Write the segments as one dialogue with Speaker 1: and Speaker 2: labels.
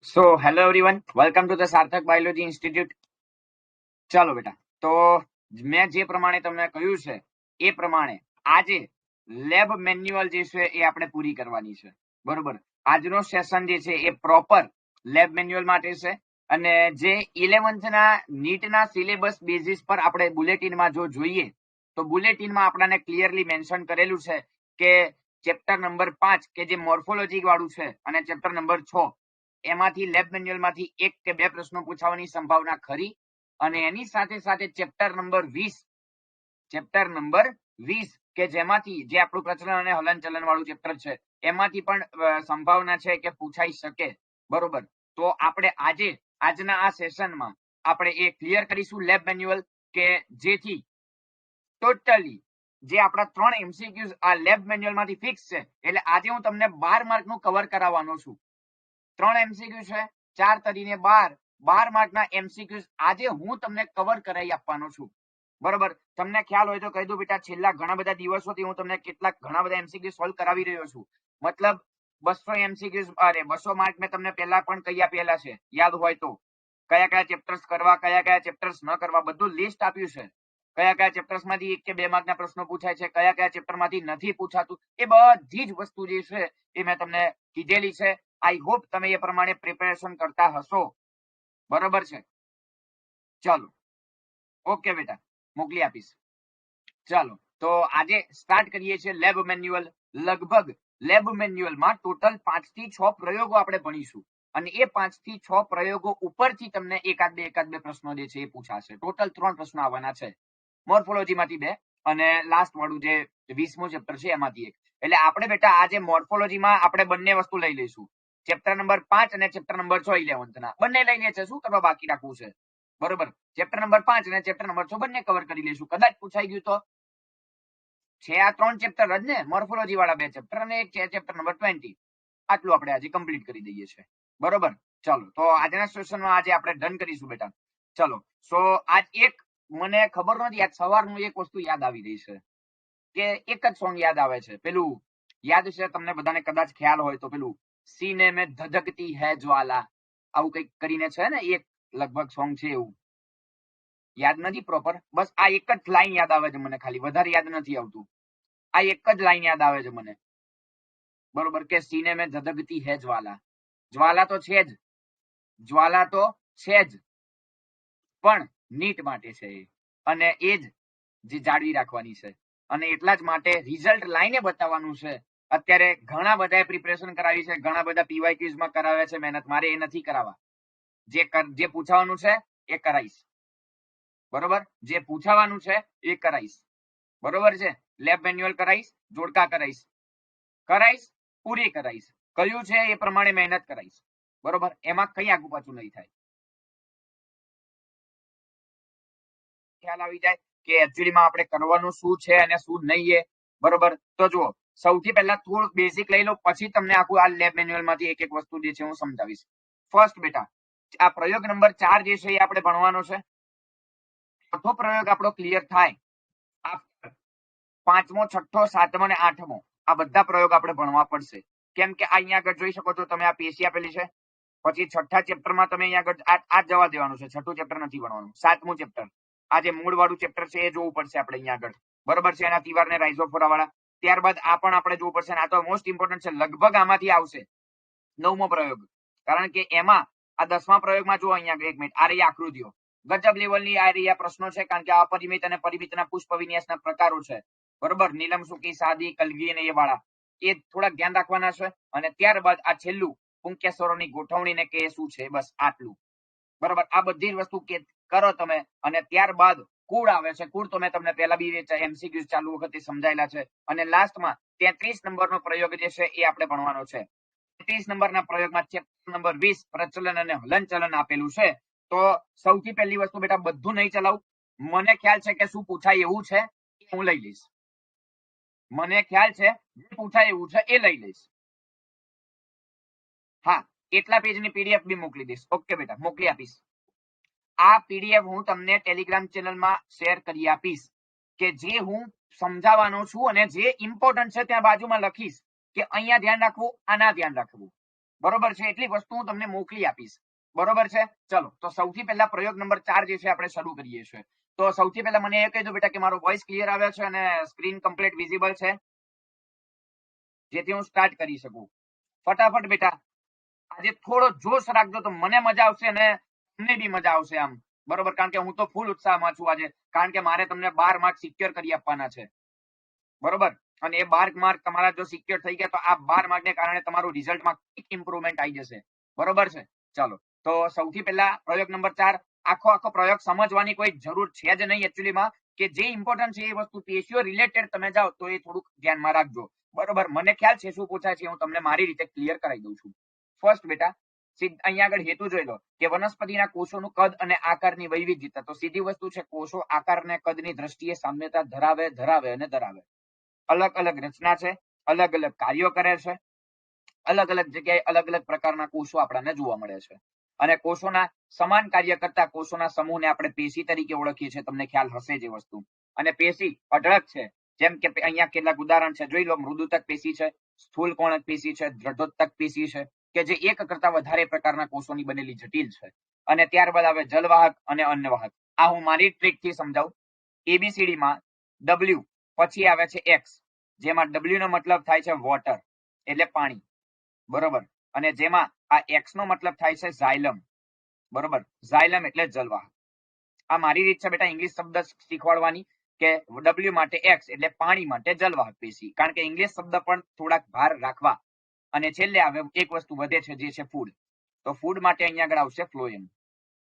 Speaker 1: So, hello everyone, welcome to the Sarthak Biology Institute. ચાલો બેટા, તો મેં જે પ્રમાણે તમને કહ્યું છે એ પ્રમાણે આજે લેબ મેન્યુઅલ જે છે એ આપણે પૂરી કરવાની છે. બરોબર, આજનો સેશન જે છે એ પ્રોપર લેબ મેન્યુઅલ માટે છે અને જે 11th ના નીટના સિલેબસ બેઝિસ પર આપણે બુલેટિનમાં જો જોઈએ તો બુલેટિનમાં આપણને ક્લિયરલી મેન્શન કરેલું છે કે ચેપ્ટર નંબર 5 કે જે મોર્ફોલોજી વાળું છે અને ચેપ્ટર નંબર 6 એમાંથી લેબ મેન્યુઅલમાંથી 1 કે 2 પ્રશ્નો પૂછવાની સંભાવના ખરી અને એની સાથે સાથે ચેપ્ટર નંબર 20 કે જેમાંથી જે આપણું પ્રચલન અને હલનચલન વાળું ચેપ્ટર છે એમાંથી પણ સંભાવના છે કે પૂછાઈ શકે. બરોબર, તો આપણે આજના આ સેશનમાં આપણે એ ક્લિયર કરીશું લેબ મેન્યુઅલ કે જેથી ટોટલી જે આપણા 3 એમસીક્યુઝ આ લેબ મેન્યુઅલમાંથી ફિક્સ છે. એટલે આજે હું તમને 12 માર્કનું કવર કરાવવાનો છું. 3 એમસીક્યુ છે, 4 તરીને 12 માર્કના એમસીક્યુઝ આજે હું તમને કવર કરાવી આપવાનો છું. બરોબર, તમને ખ્યાલ હોય તો કહી દઉં બેટા, છેલ્લા ઘણા બધા દિવસોથી હું તમને ઘણા બધા એમસીક્યુ સોલ્વ કરાવી રહ્યો છું. મતલબ 200 એમસીક્યુઝ 200 માર્ક મેં તમને પહેલા પણ કહી આપેલા છે, યાદ હોય તો. કયા કયા ચેપ્ટર્સ કરવા, કયા ચેપ્ટર્સ ન કરવા, બધું લિસ્ટ આપ્યું છે. કયા ચેપ્ટર્સમાંથી 1 કે 2 માર્કના પ્રશ્નો પૂછાય છે, કયા ચેપ્ટરમાંથી નથી પૂછાતું, એ બધી જ વસ્તુ જે છે એ મેં તમને કીધેલી છે. આઈ હોપ તમે એ પ્રમાણે પ્રિપેરેશન કરતા હશો. બરોબર છે, ચાલો ઓકે બેટા, મોકલી આપીશ. ચાલો, તો આજે સ્ટાર્ટ કરીએ છીએ લેબ મેન્યુઅલ. લગભગ લેબ મેન્યુઅલમાં ટોટલ 5 થી 6 પ્રયોગો આપણે ભણીશું અને એ 5 થી 6 પ્રયોગો ઉપરથી તમને એકાદ બે પ્રશ્નો જે છે એ પૂછાશે. ટોટલ 3 પ્રશ્નો આવવાના છે, મોર્ફોલોજીમાંથી 2 અને લાસ્ટ વાળું જે 20મું ચેપ્ટર છે એમાંથી 1. એટલે આપણે બેટા આજે મોર્ફોલોજીમાં આપણે બંને વસ્તુ લઈ લઈશું, ચેપ્ટર નંબર 5 અને ચેપ્ટર નંબર 6 11th ના બંને લઈ લે છે. શું કરવા બાકી રાખવું છે? બરોબર, ચેપ્ટર નંબર 5 અને ચેપ્ટર નંબર 6 બંને કવર કરી લઈશું. કદાચ પૂછાઈ ગયું તો છે આ 3 ચેપ્ટર જ ને, મોર્ફોલોજી વાળા 2 ચેપ્ટર અને એક છે ચેપ્ટર નંબર 20. આટલું આપણે આજે કમ્પ્લીટ કરી દઈએ છીએ. બરોબર, ચાલો તો આજના સેશનમાં આજે આપણે ડન કરીશું બેટા. ચાલો, સો આજ એક મને ખબર નથી, આજ સવારનું એક વસ્તુ યાદ આવી રહી છે કે એક જ સોંગ યાદ આવે છે. પેલું યાદ છે તમને બધાને, કદાચ ખ્યાલ હોય તો, પેલું સીને મેં ધધકતી હે જ્વાલા, આવું કંઈક કરીને છે ને એક લગભગ સોંગ છે, એવું યાદ નથી પ્રોપર. બસ આ એક જ લાઈન યાદ આવે છે મને, ખાલી વધારે યાદ નથી આવતું. આ એક જ લાઈન યાદ આવે છે મને. બરોબર, કે સીને મેં ધધકતી હે જ્વાલા. જ્વાલા તો છે જ, જ્વાલા તો છે જ, પણ નીટ માટે છે અને એ જ જે જાળવી રાખવાની છે. અને એટલા જ માટે રિઝલ્ટ લાઈને બતાવવાનું છે. અત્યારે ઘણા બધા પ્રિપરેશન કરાવી છે, ઘણા બધા પીવાય ક્વિઝમાં કરાવે છે મહેનત. મારે એ નથી કરાવવા. જે પૂછાવાનું છે એ કરાઈશ. બરોબર, જે પૂછાવાનું છે એ કરાઈશ. બરોબર છે, લેબ મેન્યુઅલ કરાઈશ, જોડકા કરાઈશ, પૂરી કરાઈશ. કયું છે એ પ્રમાણે મહેનત કરાઈશ. બરોબર, એમાં કઈ આગુ પાછું નહીં થાય. ખ્યાલ આવી જાય કે એકચ્યુઅલીમાં આપણે કરવાનું શું છે અને શું નહીં. બરોબર, તો જુઓ, સૌથી પહેલા થોડુંક બેઝિક લઈ લો, પછી તમને આખું આ લેબ મેન્યુઅલમાંથી એક વસ્તુ જે છે હું સમજાવીશ. ફર્સ્ટ બેટા, આ પ્રયોગ નંબર 4 જે છે એ આપણે ભણવાનો છે. ચોથો પ્રયોગ આપણો ક્લિયર થાય, 5મો, 6ઠો, 7મો અને 8મો આ બધા પ્રયોગ આપણે ભણવા પડશે. કેમ કે અહીંયા આગળ જોઈ શકો છો તમે, આ પેશી આપેલી છે. પછી 6ઠ્ઠા ચેપ્ટરમાં તમે અહીંયા આગળ આ જવા દેવાનું છે, 6ઠ્ઠું ચેપ્ટર નથી ભણવાનું. 7મું ચેપ્ટર, આ જે મૂળ વાળું ચેપ્ટર છે એ જોવું પડશે આપણે અહીંયા આગળ. બરોબર છે, એના તિવાર ને રાઇઝોફોરા વાળા. ત્યારબાદ આ પણ આપણે જોવું પડશે. આ તો મોસ્ટ ઇમ્પોર્ટન્ટ છે. લગભગ આમાંથી આવશે 9મો પ્રયોગ, કારણ કે એમાં આ 10મા પ્રયોગમાં જો અહીંયા 1 મિનિટ, આ રહી આકૃતિઓ. ગજબ લેવલની આ રહ્યા પ્રશ્નો છે, કારણ કે અપરિમિત અને પરિમિતના પુષ્પ વિન્યાસના પ્રકારો છે. બરોબર, નીલમ સુકી, સાદી, કલગી અને એ વાળા એ થોડાક ધ્યાન રાખવાના છે. અને ત્યારબાદ આ છેલ્લું પુંકેસરોની ગોઠવણી ને કે શું છે, બસ આટલું. બરોબર, આ બધી જ વસ્તુ કે કરો તમે. અને ત્યારબાદ કુળ આવે છે. કુળ તો મેં તમને પહેલા બી MCQ ચાલુ વખતે સમજાયેલા છે. અને લાસ્ટમાં 33 નંબરનો પ્રયોગ જે છે એ આપણે ભણવાનો છે. 33 નંબરના પ્રયોગમાં ચેપ્ટર નંબર 20 પ્રચલન અને હલનચલન આપેલું છે. તો સૌથી પહેલી વસ્તુ બેટા, બધું નહીં ચલાવું. મને ખ્યાલ છે કે શું પૂછાય એવું છે એ હું લઈ લઈશ. મને ખ્યાલ છે જે પૂછાય એવું છે એ લઈ લઈશ. હા, એટલા પેજની PDF બી મોકલી દઈશ. ઓકે બેટા, મોકલી આપીશ. આ PDF હું તમને ટેલિગ્રામ ચેનલમાં શેર કરી આપીશ, કે જે હું સમજાવવાનો છું અને જે ઇમ્પોર્ટન્ટ છે ત્યાં બાજુમાં લખીશ કે અહીંયા ધ્યાન રાખવું, આના ધ્યાન રાખવું. બરોબર છે, એટલી વસ્તુ હું તમને મોકલી આપીશ. બરોબર છે, ચલો. તો સૌથી પહેલા પ્રયોગ નંબર 4 જે છે આપણે શરૂ કરીએ છીએ. તો સૌથી પહેલા મને એ કહી દો બેટા કે મારો વોઇસ ક્લિયર આવે છે અને સ્ક્રીન કમ્પ્લીટ વિઝિબલ છે, જેથી હું સ્ટાર્ટ કરી શકું. ફટાફટ બેટા, આજે થોડો જોશ રાખજો તો મને મજા આવશે અને તમને બી મજા આવશે આમ. બરોબર, કારણ કે હું તો ફૂલ ઉત્સાહમાં છું આજે, કારણ કે મારે તમને 12 માર્ક સિક્યોર કરી આપવાના છે. બરોબર, અને એ 12 માર્ક તમારા જો સિક્યોર થઈ ગયા તો આ 12 માર્કને કારણે તમારું રિઝલ્ટમાં કંઈક ઇમ્પ્રુવમેન્ટ આવી જશે. બરોબર છે, ચાલો. તો સૌથી પહેલા પ્રયોગ નંબર 4. આખો પ્રયોગ સમજવાની કોઈ જરૂર છે જ નહીં એકચ્યુઅલીમાં, કે જે ઇમ્પોર્ટન્ટ છે એ વસ્તુ પેશીઓ રિલેટેડ તમે જાઓ તો એ થોડુંક ધ્યાનમાં રાખજો. બરોબર, મને ખ્યાલ છે શું પૂછાય છે, હું તમને મારી રીતે ક્લિયર કરાવી દઉં છું. ફર્સ્ટ બેટા, અહીંયા આગળ હેતુ જોઈ લો કે વનસ્પતિના કોષોનું કદ અને આકારની વૈવિધ્યતા. તો સીધી વસ્તુ છે, કોષો આકાર અને કદની દ્રષ્ટિએ સામ્યતા ધરાવે. અલગ અલગ રચના છે, અલગ અલગ કાર્યો કરે છે, અલગ અલગ જગ્યાએ અલગ અલગ પ્રકારના કોષો આપણને જોવા મળે છે. અને કોષોના સમાન કાર્ય કરતા કોષોના સમૂહને આપણે પેશી તરીકે ઓળખીએ છીએ. તમને ખ્યાલ હશે જે વસ્તુ. અને પેશી અઢળક છે, જેમ કે અહીંયા કેટલાક ઉદાહરણ છે, જોઈ લો. મૃદુતક પેશી છે, સ્થૂલ કોણક પેશી છે, દ્રઢોત્તક પેશી છે, કે જે એક કરતા વધારે પ્રકારના કોષોની બનેલી જટિલ છે. અને ત્યારબાદ આવે જલવાહક અને અન્નવાહક. આ હું મારી ટ્રીકથી સમજાવું. ABCD માં W પછી આવે છે X, જેમાં W નો મતલબ થાય છે વોટર, એટલે પાણી. બરોબર, અને જેમાં આ X નો મતલબ થાય છે ઝાયલમ. બરોબર, ઝાયલમ એટલે જલવાહક. આ મારી રીત છે બેટા ઇંગ્લિશ શબ્દ શીખવાડવાની, કે W માટે X એટલે પાણી માટે જલવાહક પેશી, કારણ કે ઇંગ્લિશ શબ્દ પણ થોડાક ભાર રાખવા. અને છેલ્લે આવે એક વસ્તુ વધે છે, જે છે ફૂડ. તો ફૂડ માટે અહીંયા આગળ આવશે ફ્લોએમ.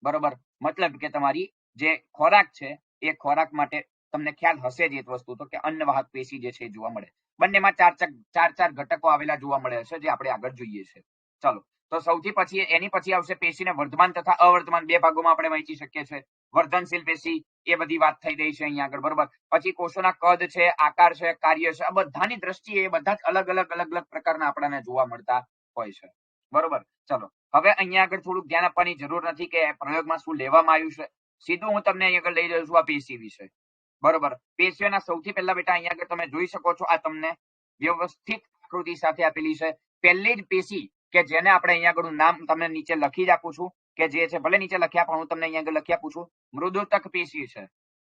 Speaker 1: બરોબર, મતલબ કે તમારી જે ખોરાક છે એ ખોરાક માટે તમને ખ્યાલ હશે જ એક વસ્તુ, તો કે અન્નવાહક પેશી જે છે જોવા મળે. બંનેમાં ચાર ઘટકો આવેલા જોવા મળે છે, જે આપણે આગળ જોઈએ છે. ચાલો, તો સૌથી પછી એની પછી આવશે પેશીને વર્ધમાન તથા અવર્ધમાન બે ભાગોમાં આપણે વહેંચી શકીએ છીએ. વર્ધનશીલ પેશી, એ બધી વાત થઈ રહી છે અહીંયા આગળ. બરોબર, પછી કોષોના કદ છે, આકાર છે, કાર્ય છે, આ બધાની દ્રષ્ટિએ બધા જ અલગ અલગ પ્રકારના આપણને જોવા મળતા હોય છે. બરોબર, ચલો. હવે અહીંયા આગળ થોડુંક ધ્યાન આપવાની જરૂર નથી કે પ્રયોગમાં શું લેવામાં આવ્યું છે. સીધું હું તમને અહીંયા આગળ લઈ રહ્યો છું આ પેશી વિશે. બરોબર, પેશીઓના સૌથી પહેલા બેટા અહીંયા આગળ તમે જોઈ શકો છો, આ તમને વ્યવસ્થિત આકૃતિ સાથે આપેલી છે. પહેલી જ પેશી કે જેને આપણે અહીંયા આગળ નામ તમને નીચે લખી જ આપું છું, કે જે છે, ભલે નીચે લખ્યા પણ હું તમને અહીંયા આગળ લખી આપું છું, મૃદુતક પેશી છે.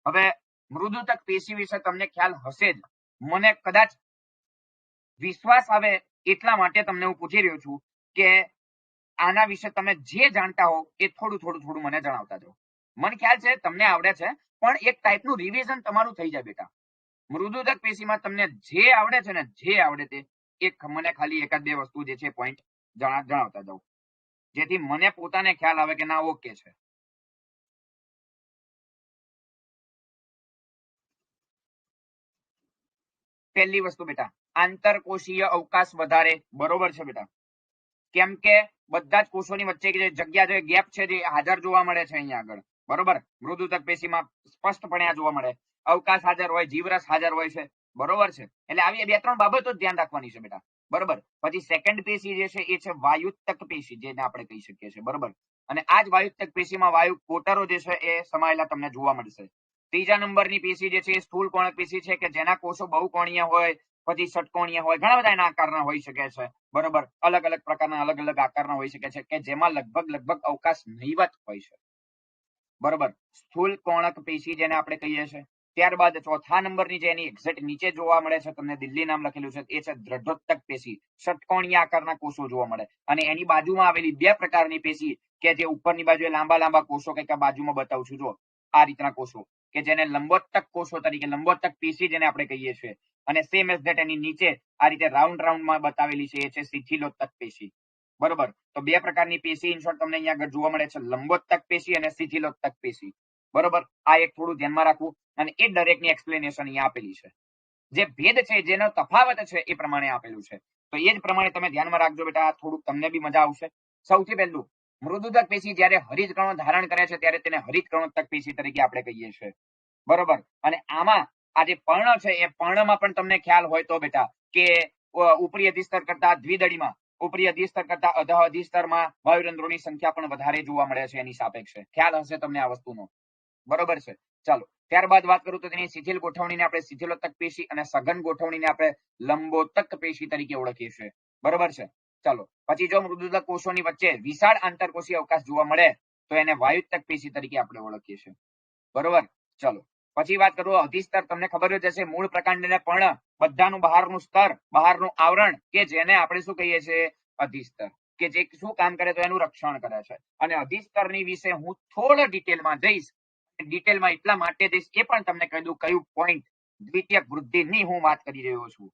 Speaker 1: હવે મૃદુતક પેશી વિશે તમને ખ્યાલ હશે જ. મને કદાચ વિશ્વાસ આવે એટલા માટે તમને હું પૂછી રહ્યો છું કે આના વિશે તમે જે જાણતા હો એ થોડું મને જણાવતા જાઓ. મને ખ્યાલ છે તમને આવડે છે, પણ એક ટાઈપનું રિવિઝન તમારું થઈ જાય બેટા. મૃદુતક પેશીમાં તમને જે આવડે છે ને, જે આવડે તે એક મને ખાલી એકાદ બે વસ્તુ જે છે પોઈન્ટ જણાવતા જાઉં, જેથી મને પોતાને ખ્યાલ આવે કે ના ઓકે છે. પહેલી વસ્તુ બેટા, આંતરકોષીય અવકાશ વધારે. બરોબર છે બેટા, કેમ કે બધા જ કોષોની વચ્ચે જે જગ્યા છે, ગેપ છે, જે હાજર જોવા મળે છે અહીંયા આગળ. બરોબર, મૃદુતક પેશીમાં સ્પષ્ટપણે આ જોવા મળે. અવકાશ હાજર હોય, જીવરસ હાજર હોય છે. બરોબર છે, એટલે આવી બે ત્રણ બાબતો ધ્યાન રાખવાની છે બેટા. બરોબર, પછી સેકન્ડ પેશી જે છે એ છે વાયુતક પેશી, જેને આપણે કહી શકીએ છીએ. બરોબર, અને આ જ વાયુતક પેશીમાં વાયુ કોટરો જે છે એ સમાયેલા તમને જોવા મળશે. ત્રીજા નંબરની પેશી જે છે એ સ્થૂલ કોણક પેશી છે, કે જેના કોષો બહુકોણીય હોય, પછી ષટકોણીય હોય, ઘણા બધા એના આકારના હોઈ શકે છે. બરોબર, અલગ અલગ પ્રકારના અલગ અલગ આકારના હોઈ શકે છે, કે જેમાં લગભગ અવકાશ નહીવત હોય છે. બરોબર, સ્થૂલ કોણક પેશી જેને આપણે કહીએ છીએ. ત્યારબાદ ચોથા નંબરની જે એની એક્ઝેક્ટ નીચે જોવા મળે છે, તમને દિલ્હી નામ લખેલું છે, એ છે દ્રઢોત્તક પેશી. ષટકોણીય આકારના કોષો જોવા મળે. અને એની બાજુમાં આવેલી બે પ્રકારની પેશી, કે જે ઉપરની બાજુએ લાંબા લાંબા કોષો કંઈક બાજુમાં બતાવું છું, જો આ રીતના કોષો કે જેને લંબોત્તક કોષો તરીકે, લંબોત્તક પેશી જેને આપણે કહીએ છીએ, અને સેમ એઝ ધેટ એની નીચે આ રીતે રાઉન્ડ રાઉન્ડમાં બતાવેલી છે એ છે શિથિલોત્તક પેશી. બરોબર, તો બે પ્રકારની પેશી ઇન શોર્ટ તમને અહીંયા આગળ જોવા મળે છે, લંબોત્તક પેશી અને શિથિલોત્તક પેશી. બરોબર, આ એક થોડું ધ્યાનમાં રાખવું, અને એ દરેકની એક્સપ્લેનેશન અહીંયા આપેલી છે. જે ભેદ છે, જેનો તફાવત છે, એ પ્રમાણે આપેલું છે. તો એ જ પ્રમાણે તમે ધ્યાનમાં રાખજો બેટા, થોડુંક તમને બી મજા આવશે. સૌથી પહેલું, મૃદુદક પેશી જ્યારે હરિત કણો ધારણ કરે છે ત્યારે તેને હરિત કણોત્તક પેશી તરીકે આપણે કહીએ છીએ. બરોબર, અને આમાં આ જે પર્ણ છે એ પર્ણમાં પણ તમને ખ્યાલ હોય તો બેટા કે ઉપરી અધિસ્તર કરતા દ્વિદળીમાં, ઉપરી અધિસ્તર કરતા અધઃ અધિસ્તરમાં વાયુરંધ્રોની સંખ્યા પણ વધારે જોવા મળે છે એની સાપેક્ષે. ખ્યાલ હશે તમને આ વસ્તુનો. બરોબર છે, ચાલો. ત્યારબાદ વાત કરું તો તેની શિથિલ ગોઠવણીને આપણે શિથિલોત્તક પેશી અને સઘન ગોઠવણીને આપણે લંબોત્તક પેશી તરીકે ઓળખીએ છીએ. બરોબર છે, ચાલો. પછી જો મૃદુદક કોષોની વચ્ચે વિશાળ આંતરકોષીય અવકાશ જોવા મળે તો એને વાયુત્તક પેશી તરીકે આપણે ઓળખીએ છીએ. બરોબર, ચાલો. પછી વાત કરું અધિસ્તર, તમને ખબર જ હશે, મૂળ પ્રકાંડ અને પર્ણ બધાનું બહારનું સ્તર, બહારનું આવરણ કે જેને આપણે શું કહીએ છીએ, અધિસ્તર, કે જે શું કામ કરે તો એનું રક્ષણ કરે છે. અને અધિસ્તરની વિશે હું થોડો ડિટેલમાં જઈશ. ડિટેલમાં એટલા માટે જઈશ એ પણ તમને કહી દઉં કયું પોઈન્ટ, દ્વિતીયક વૃદ્ધિની હું વાત કરી રહ્યો છું.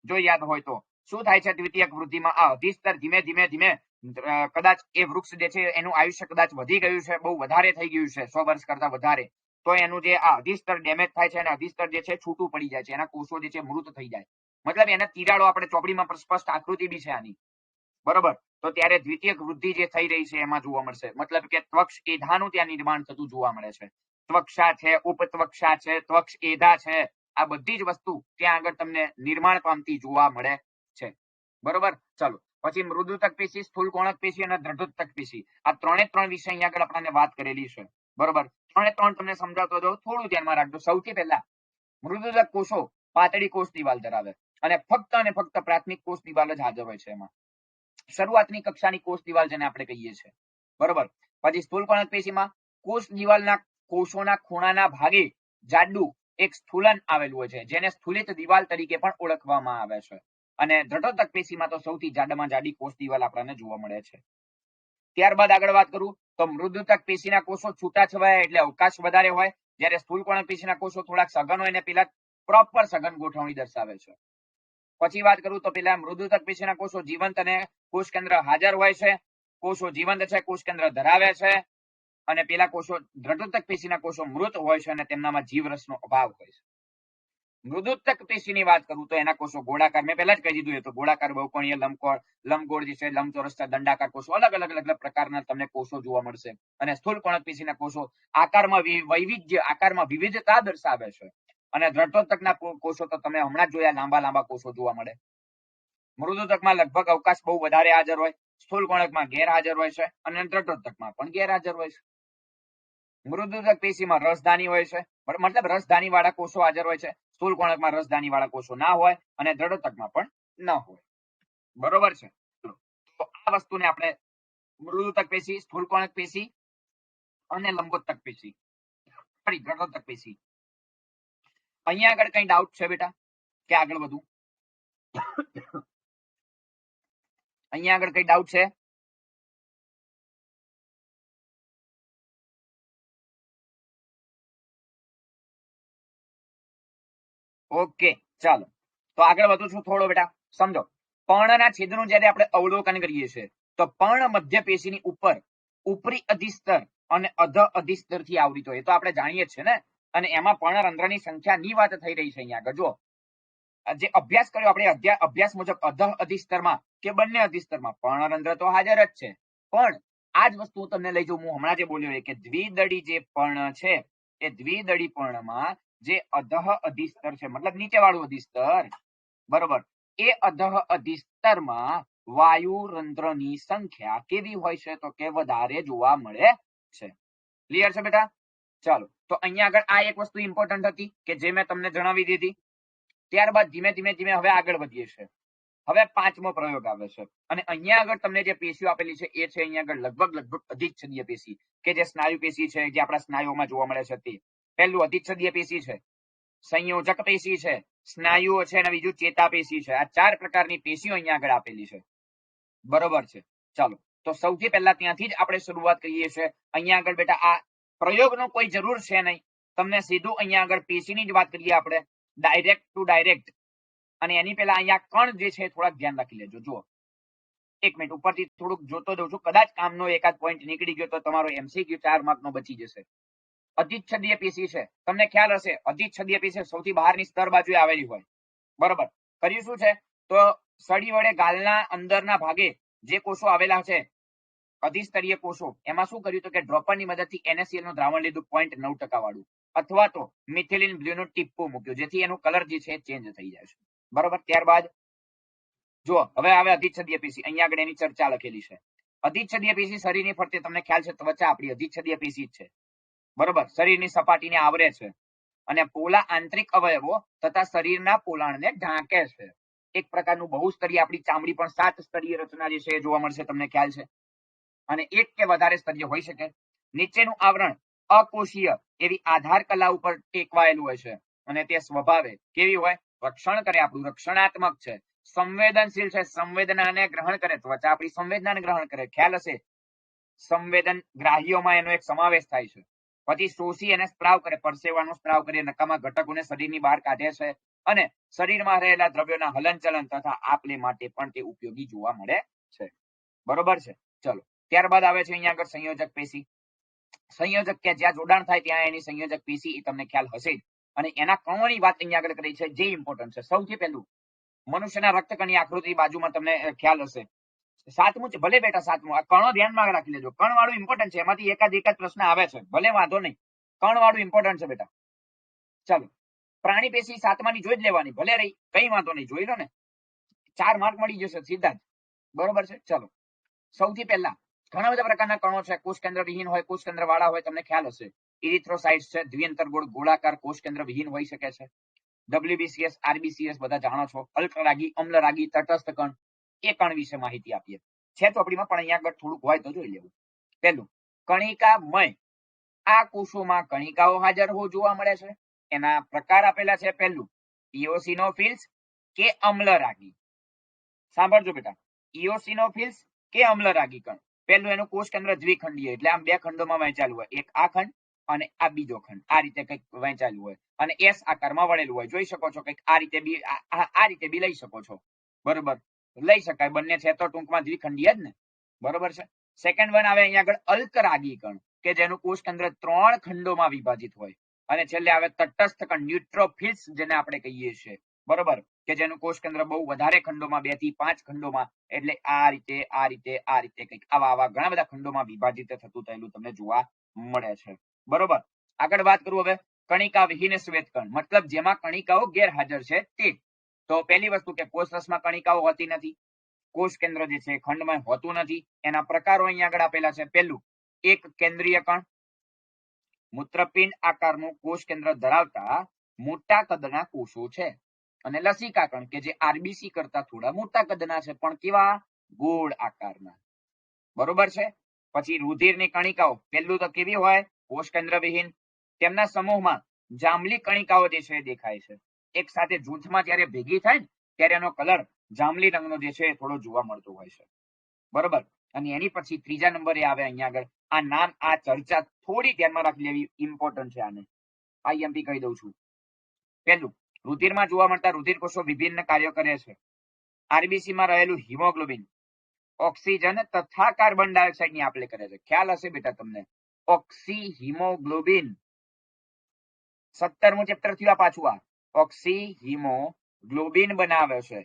Speaker 1: જો યાદ હોય તો શું થાય છે દ્વિતીયક વૃદ્ધિમાં, આ અધિસ્તર ધીમે ધીમે ધીમે કદાચ એ વૃક્ષ જે છે એનું આયુષ્ય કદાચ વધી ગયું છે, બહુ વધારે થઈ ગયું છે, 100 વર્ષ કરતા વધારે, તો એનું જે આ અધિસ્તર ડેમેજ થાય છે અને અધિસ્તર જે છે છૂટું પડી જાય છે, એના કોષો જે છે મૃત થઈ જાય, મતલબ એના તિરાડો આપણે ચોપડીમાં સ્પષ્ટ આકૃતિ બી છે આની. બરોબર, તો ત્યારે દ્વિતીયક વૃદ્ધિ જે થઈ રહી છે એમાં જોવા મળશે, મતલબ કે ત્વક્ષ એધાનું ત્યાં નિર્માણ થતું જોવા મળે છે. ત્વક્ષા છે, ઉપત્વક્ષા છે, ત્વક્ષ એધા છે, આ બધી જ વસ્તુ ત્યાં આગળ તમને નિર્માણ પામતી જોવા મળે છે. બરોબર, ચાલો. પછી મૃદુતક પેશી, સ્થૂલકોણક પેશી અને દ્રઢોત્તક પેશી, આ ત્રણે ત્રણ વિશે અહીંયા આગળ આપણને વાત કરેલી છે. બરોબર, ત્રણે ત્રણ તમને સમજાવતો જાઉં, થોડું ધ્યાનમાં રાખજો. સૌથી પહેલા મૃદુદક કોષો પાતળી કોષ દિવાલ ધરાવે અને ફક્ત પ્રાથમિક કોષ દિવાલ જ હાજર હોય છે એમાં, શરૂઆતની કક્ષાની કોષ દિવાલ જેને આપણે કહીએ છીએ. બરોબર, પછી સ્થૂલકોણક પેશીમાં કોષ દિવાલના કોષોના ખૂણાના ભાગે જાડું એક સ્થૂલન આવેલું હોય છે, જેને સ્થૂલિત દિવાલ તરીકે પણ ઓળખવામાં આવે છે. અને દ્રઢોત્તક પેશીમાં તો સૌથી જાડામાં જાડી કોષ દિવાલ આપણને જોવા મળે છે. ત્યારબાદ આગળ વાત કરું તો મૃદુતક પેશીના કોષો છૂટાછવાયા એટલે અવકાશ વધારે હોય, જ્યારે સ્થૂલકોણક પેશીના કોષો થોડાક સઘન હોય અને પેલા પ્રોપર સઘન ગોઠવણી દર્શાવે છે. પછી વાત કરું તો પેલા મૃદુતક પેશીના કોષો જીવંત અને કોષ કેન્દ્ર હાજર હોય છે, કોષો જીવંત છે, કોષ કેન્દ્ર ધરાવે છે, અને પેલા કોષો દ્રઢોત્તક પેશીના કોષો મૃત હોય છે અને તેમનામાં જીવરસનો અભાવ હોય છે. મૃદુત્તક પેશીની વાત કરું તો એના કોષો ગોળાકાર, મેં પહેલા જ કહી દીધું, એ તો ગોળાકાર, બહુકોણીય, લંબગોળ જે છે, લંબચોરસ, દંડાકાર કોષો, અલગ અલગ પ્રકારના તમને કોષો જોવા મળશે. અને સ્થૂલકોણક પેશીના કોષો આકારમાં વૈવિધ્ય, આકારમાં વિવિધતા દર્શાવે છે. અને દ્રઢોત્તકના કોષો તો તમે હમણાં જ જોયા, લાંબા લાંબા કોષો જોવા મળે. મૃદુતકમાં લગભગ અવકાશ બહુ વધારે હાજર હોય, સ્થૂલકોણકમાં ગેરહાજર હોય છે, અને દ્રઢોત્તકમાં પણ ગેરહાજર હોય છે. મૃદુતક પેશીમાં રસધાની હોય છે, મતલબ રસધાની વાળા કોષો હાજર હોય છે, સ્થૂલકોણકમાં રસધાની વાળા કોષો ના હોય, અને દ્રઢોત્તકમાં પણ ન હોય. બરોબર છે, તો આ વસ્તુને આપણે મૃદુતક પેશી, સ્થૂલકોણક પેશી અને લંબોત્તક પેશી, દ્રઢોત્તક પેશી. અહીંયા આગળ કઈ ડાઉટ છે બેટા કે આગળ વધુ? અહીંયા આગળ કઈ ડાઉટ છે? ઓકે, ચાલો, તો આગળ વધુ છું થોડો બેટા. સમજો, પર્ણના છેદનું જ્યારે આપણે અવલોકન કરીએ છીએ તો પર્ણ મધ્ય પેશીની ઉપર ઉપરી અધિસ્તર અને અધ અધિસ્તર થી આવૃત હોય, તો આપણે જાણીએ છીએ ને. અને એમાં પર્ણરંધ્રની સંખ્યાની વાત થઈ રહી છે. અહીંયા આગળ જો જે અભ્યાસ કર્યો આપણે, અભ્યાસ મુજબ અધ અધિસ્તરમાં કે બંને અધિસ્તરમાં પર્ણરંધ્ર તો હાજર જ છે, પણ આ જ વસ્તુ તમને લઈ જાઉં, હું હમણાં જે બોલ્યો કે દ્વિદળી જે પર્ણ છે એ દ્વિદળી પર્ણમાં જે અધઃ અધિસ્તર છે, મતલબ નીચે વાળું અધિસ્તર, બરોબર, એ અધઃ અધિસ્તરમાં વાયુરંધ્રની સંખ્યા કેવી હોય છે તો કે વધારે જોવા મળે છે. ક્લિયર છે બેટા? ચાલો, તો અહીંયા આગળ આ એક વસ્તુ ઇમ્પોર્ટન્ટ હતી કે જે મેં તમને જણાવી દીધી. ત્યારબાદ ધીમે ધીમે હવે આગળ વધીએ છીએ. હવે પાંચમો પ્રયોગ આવે છે, અને અહીંયા આગળ તમને જે પેશીઓ આપેલી છે એ છે અહીંયા આગળ લગભગ અધિચ્છદીય પેશી, કે જે સ્નાયુ પેશી છે, જે આપણા સ્નાયુઓમાં જોવા મળે છે તે. પહેલું અધિચ્છદીય પેશી છે, સંયોજક પેશી છે, સ્નાયુઓ છે, અને બીજું ચેતા પેશી છે. આ ચાર પ્રકારની પેશીઓ અહીંયા આગળ આપેલી છે. બરોબર છે, ચાલો. તો સૌથી પહેલા ત્યાંથી જ આપણે શરૂઆત કરીએ છીએ. અહીંયા આગળ બેટા આ પ્રયોગનો કોઈ જરૂર છે નહીં, તમને સીધું અહીંયા આગળ પીસી ની જ વાત કરીએ આપણે, ડાયરેક્ટ ટુ ડાયરેક્ટ. અને એની પહેલા અહીંયા કણ જે છે થોડાક ધ્યાન રાખી લેજો. જુઓ, એક મિનિટ ઉપરથી થોડુંક જોતો જઉં છું, કદાચ કામનો એકાદ પોઈન્ટ નીકળી ગયો તો તમારો MCQ 4 માર્કનો બચી જશે. અધિચ્છદીય પેશી છે, તમને ખ્યાલ હશે અધિચ્છદીય પેશી સૌથી બહારની સ્તર બાજુએ આવેલી હોય. બરોબર, કર્યું શું છે તો સળી વડે ગાલના અંદરના ભાગે જે કોષો આવેલા છે અધિસ્તરીય કોષો, એમાં શું કર્યું તો કે ડ્રોપરની મદદથી NaCl નું દ્રાવણ લીધું 0.9% વાળું, અથવા તો મિથિલિન બ્લુનું ટીપું મૂક્યું, જેથી એનું કલર જે છે ચેન્જ થઈ જાય છે. બરોબર, ત્યારબાદ જો હવે આવે અધિચ્છદીય પેશી. અહીંયા આગળ એની ચર્ચા લખેલી છે. અધિચ્છદીય પેશી શરીરની ફરતે, તમને ખ્યાલ છે ત્વચા આપણી અધિચ્છદીય પેશી જ છે. બરોબર, શરીરની સપાટીને આવરે છે અને પોલા આંતરિક અવયવો તથા શરીરના પોલાણને ઢાંકે છે. એક પ્રકારનું બહુસ્તરીય આપણી ચામડી પણ 7 સ્તરીય રચના જે છે એ જોવા મળશે, તમને ખ્યાલ છે. અને એક કે વધારે સ્તરીય હોઈ શકે. નીચેનું આવરણ અકોષીય એવી આધાર કલા ઉપર ટેકવાયેલું હોય છે અને તે સ્વભાવે કેવી હોય, રક્ષણ કરે, આપણું રક્ષણાત્મક છે, સંવેદનશીલ છે, સંવેદનાને ગ્રહણ કરે, ત્વચા આપણી સંવેદનાને ગ્રહણ કરે, ખ્યાલ હશે સંવેદન ગ્રાહીઓમાં એનો એક સમાવેશ થાય છે. પછી શોષી અને સ્ત્રાવ કરે, પરસેવાનો સ્ત્રાવ કરી નકામા ઘટકોને શરીરની બહાર કાઢે છે અને શરીરમાં રહેલા દ્રવ્યોના હલનચલન તથા આપલે માટે પણ તે ઉપયોગી જોવા મળે છે. બરોબર છે, ચલો. ત્યારબાદ આવે છે અહીંયા આગળ સંયોજક પેશી. સંયોજક કે જ્યાં જોડાણ થાય ત્યાં એની સંયોજક પેશી, એ તમને ખ્યાલ હશે જ. અને એના કણોની વાત અહીંયા આગળ કરી છે, જે ઇમ્પોર્ટન્ટ છે. સૌથી પહેલું મનુષ્યના રક્તકણની આકૃતિ બાજુમાં તમને ખ્યાલ હશે. 7મું છે, ભલે બેટા 7મું, આ કણો ધ્યાનમાં રાખી લેજો. કણ વાળું ઇમ્પોર્ટન્ટ છે, એમાંથી એકાદ પ્રશ્ન આવે છે, ભલે વાંધો નહીં, કણ વાળું ઇમ્પોર્ટન્ટ છે બેટા. ચાલો, પ્રાણી પેશી 7માની જોઈ જ લેવાની, ભલે રહી કઈ વાંધો નહીં, જોઈ લો ને, 4 માર્ક મળી જશે સીધા જ. બરોબર છે, ચલો. સૌથી પહેલા ઘણા બધા પ્રકારના કણો છે, કોષ કેન્દ્ર વિહીન હોય, કોષ કેન્દ્ર વાળા હોય, તમને ખ્યાલ હશે. ઇરિથ્રોસાઇટ્સ છે, દ્વિઅંતરગોળ ગોળાકાર કોષ કેન્દ્ર વિહીન હોઈ શકે છે. WBCS, RBCS બધા જાણો છો. અલ્પરાગી, અમ્લરાગી, તટસ્થ કણ, એ કણ વિશે માહિતી આપીએ છે ચોપડીમાં, પણ અહીંયા આગળ થોડુંક હોય તો જોઈ લેવું. પહેલું, કણિકામય. આ કોષોમાં કણિકાઓ હાજર જોવા મળે છે. એના પ્રકાર આપેલા છે. પહેલું, ઇઓસિનોફિલ્સ કે અમ્લરાગી. સાંભળજો બેટા, ઇઓસિનોફિલ્સ કે અમ્લરાગી કણ. પહેલું, એનું કોષ કેન્દ્ર દ્વિખંડીય, એટલે આમ 2 ખંડોમાં વહેંચાયેલું હોય, એક આ ખંડ અને આ બીજો ખંડ, આ રીતે કંઈક વહેંચાયેલું હોય અને S આકારમાં વળેલું હોય. જોઈ શકો છો કંઈક આ રીતે બી, આ રીતે બી લઈ શકો છો. બરોબર, લઈ શકાય, બંને છે તો ટૂંકમાં દ્વિખંડીય જ ને. બરોબર છે. સેકન્ડ વન આવે અહીંયા આગળ અલ્કરાગી કણ, કે જેનું કોષ કેન્દ્ર 3 ખંડોમાં વિભાજિત હોય. અને છેલ્લે આવે તટસ્થ કણ, ન્યુટ્રોફિલ્સ જેને આપણે કહીએ છીએ. બરોબર, કે જેનું કોષ કેન્દ્ર બહુ વધારે ખંડોમાં, 2 થી 5 ખંડોમાં, એટલે આ રીતે આ રીતે આ રીતે કંઈક આવા ઘણા બધા ખંડોમાં વિભાજિત થતું થયેલું તમને જોવા મળે છે. બરોબર, આગળ વાત કરું હવે કણિકા વિહીન શ્વેતકણ, મતલબ જેમાં કણિકાઓ ગેરહાજર છે તે. તો પહેલી વસ્તુ કે કોષરસમાં કણિકાઓ હોતી નથી, કોષ કેન્દ્ર જે છે ખંડમાં હોતું નથી. એના પ્રકારો અહીંયા આગળ આપેલા છે. પહેલું, એક કેન્દ્રીય કણ, મૂત્રપિંડ આકારનું કોષ કેન્દ્ર ધરાવતા મોટા કદના કોષો છે. અને લસિકા કણ, કે જે RBC કરતા થોડા મોટા કદના છે, પણ કેવા, ગોળ આકારના. બરોબર છે. પછી રુધિરની કણિકાઓ, પહેલું તો કેવી હોય, કોષ કેન્દ્ર વિહીન. તેમના સમૂહમાં જાંબલી કણિકાઓ જે છે દેખાય છે. એક સાથે જૂથમાં જ્યારે ભેગી થાય ને ત્યારે એનો કલર જાંબલી રંગનો જે છે થોડો જોવા મળતો હોય છે. બરોબર, અને એની પછી ત્રીજા નંબરે આવે અહીંયા આગળ આ નામ, આ ચર્ચા થોડી ધ્યાનમાં રાખી લેવી, ઇમ્પોર્ટન્ટ છે. આને IMP કહી દઉં છું. પહેલું, રુધિરમાં જોવા મળતા રુધિર કોષો વિભિન્ન કાર્યો કરે છે. RBC માં રહેલું હિમોગ્લોબિન ઓક્સિજન તથા કાર્બન ડાયોક્સાઇડ ની આપલે કરે છે. ખ્યાલ હશે બેટા તમને, ઓક્સી હિમોગ્લોબિન. 17મું ચેપ્ટર થયું આ પાછું. આ ઓક્સી હિમોગ્લોબિન બનાવે છે.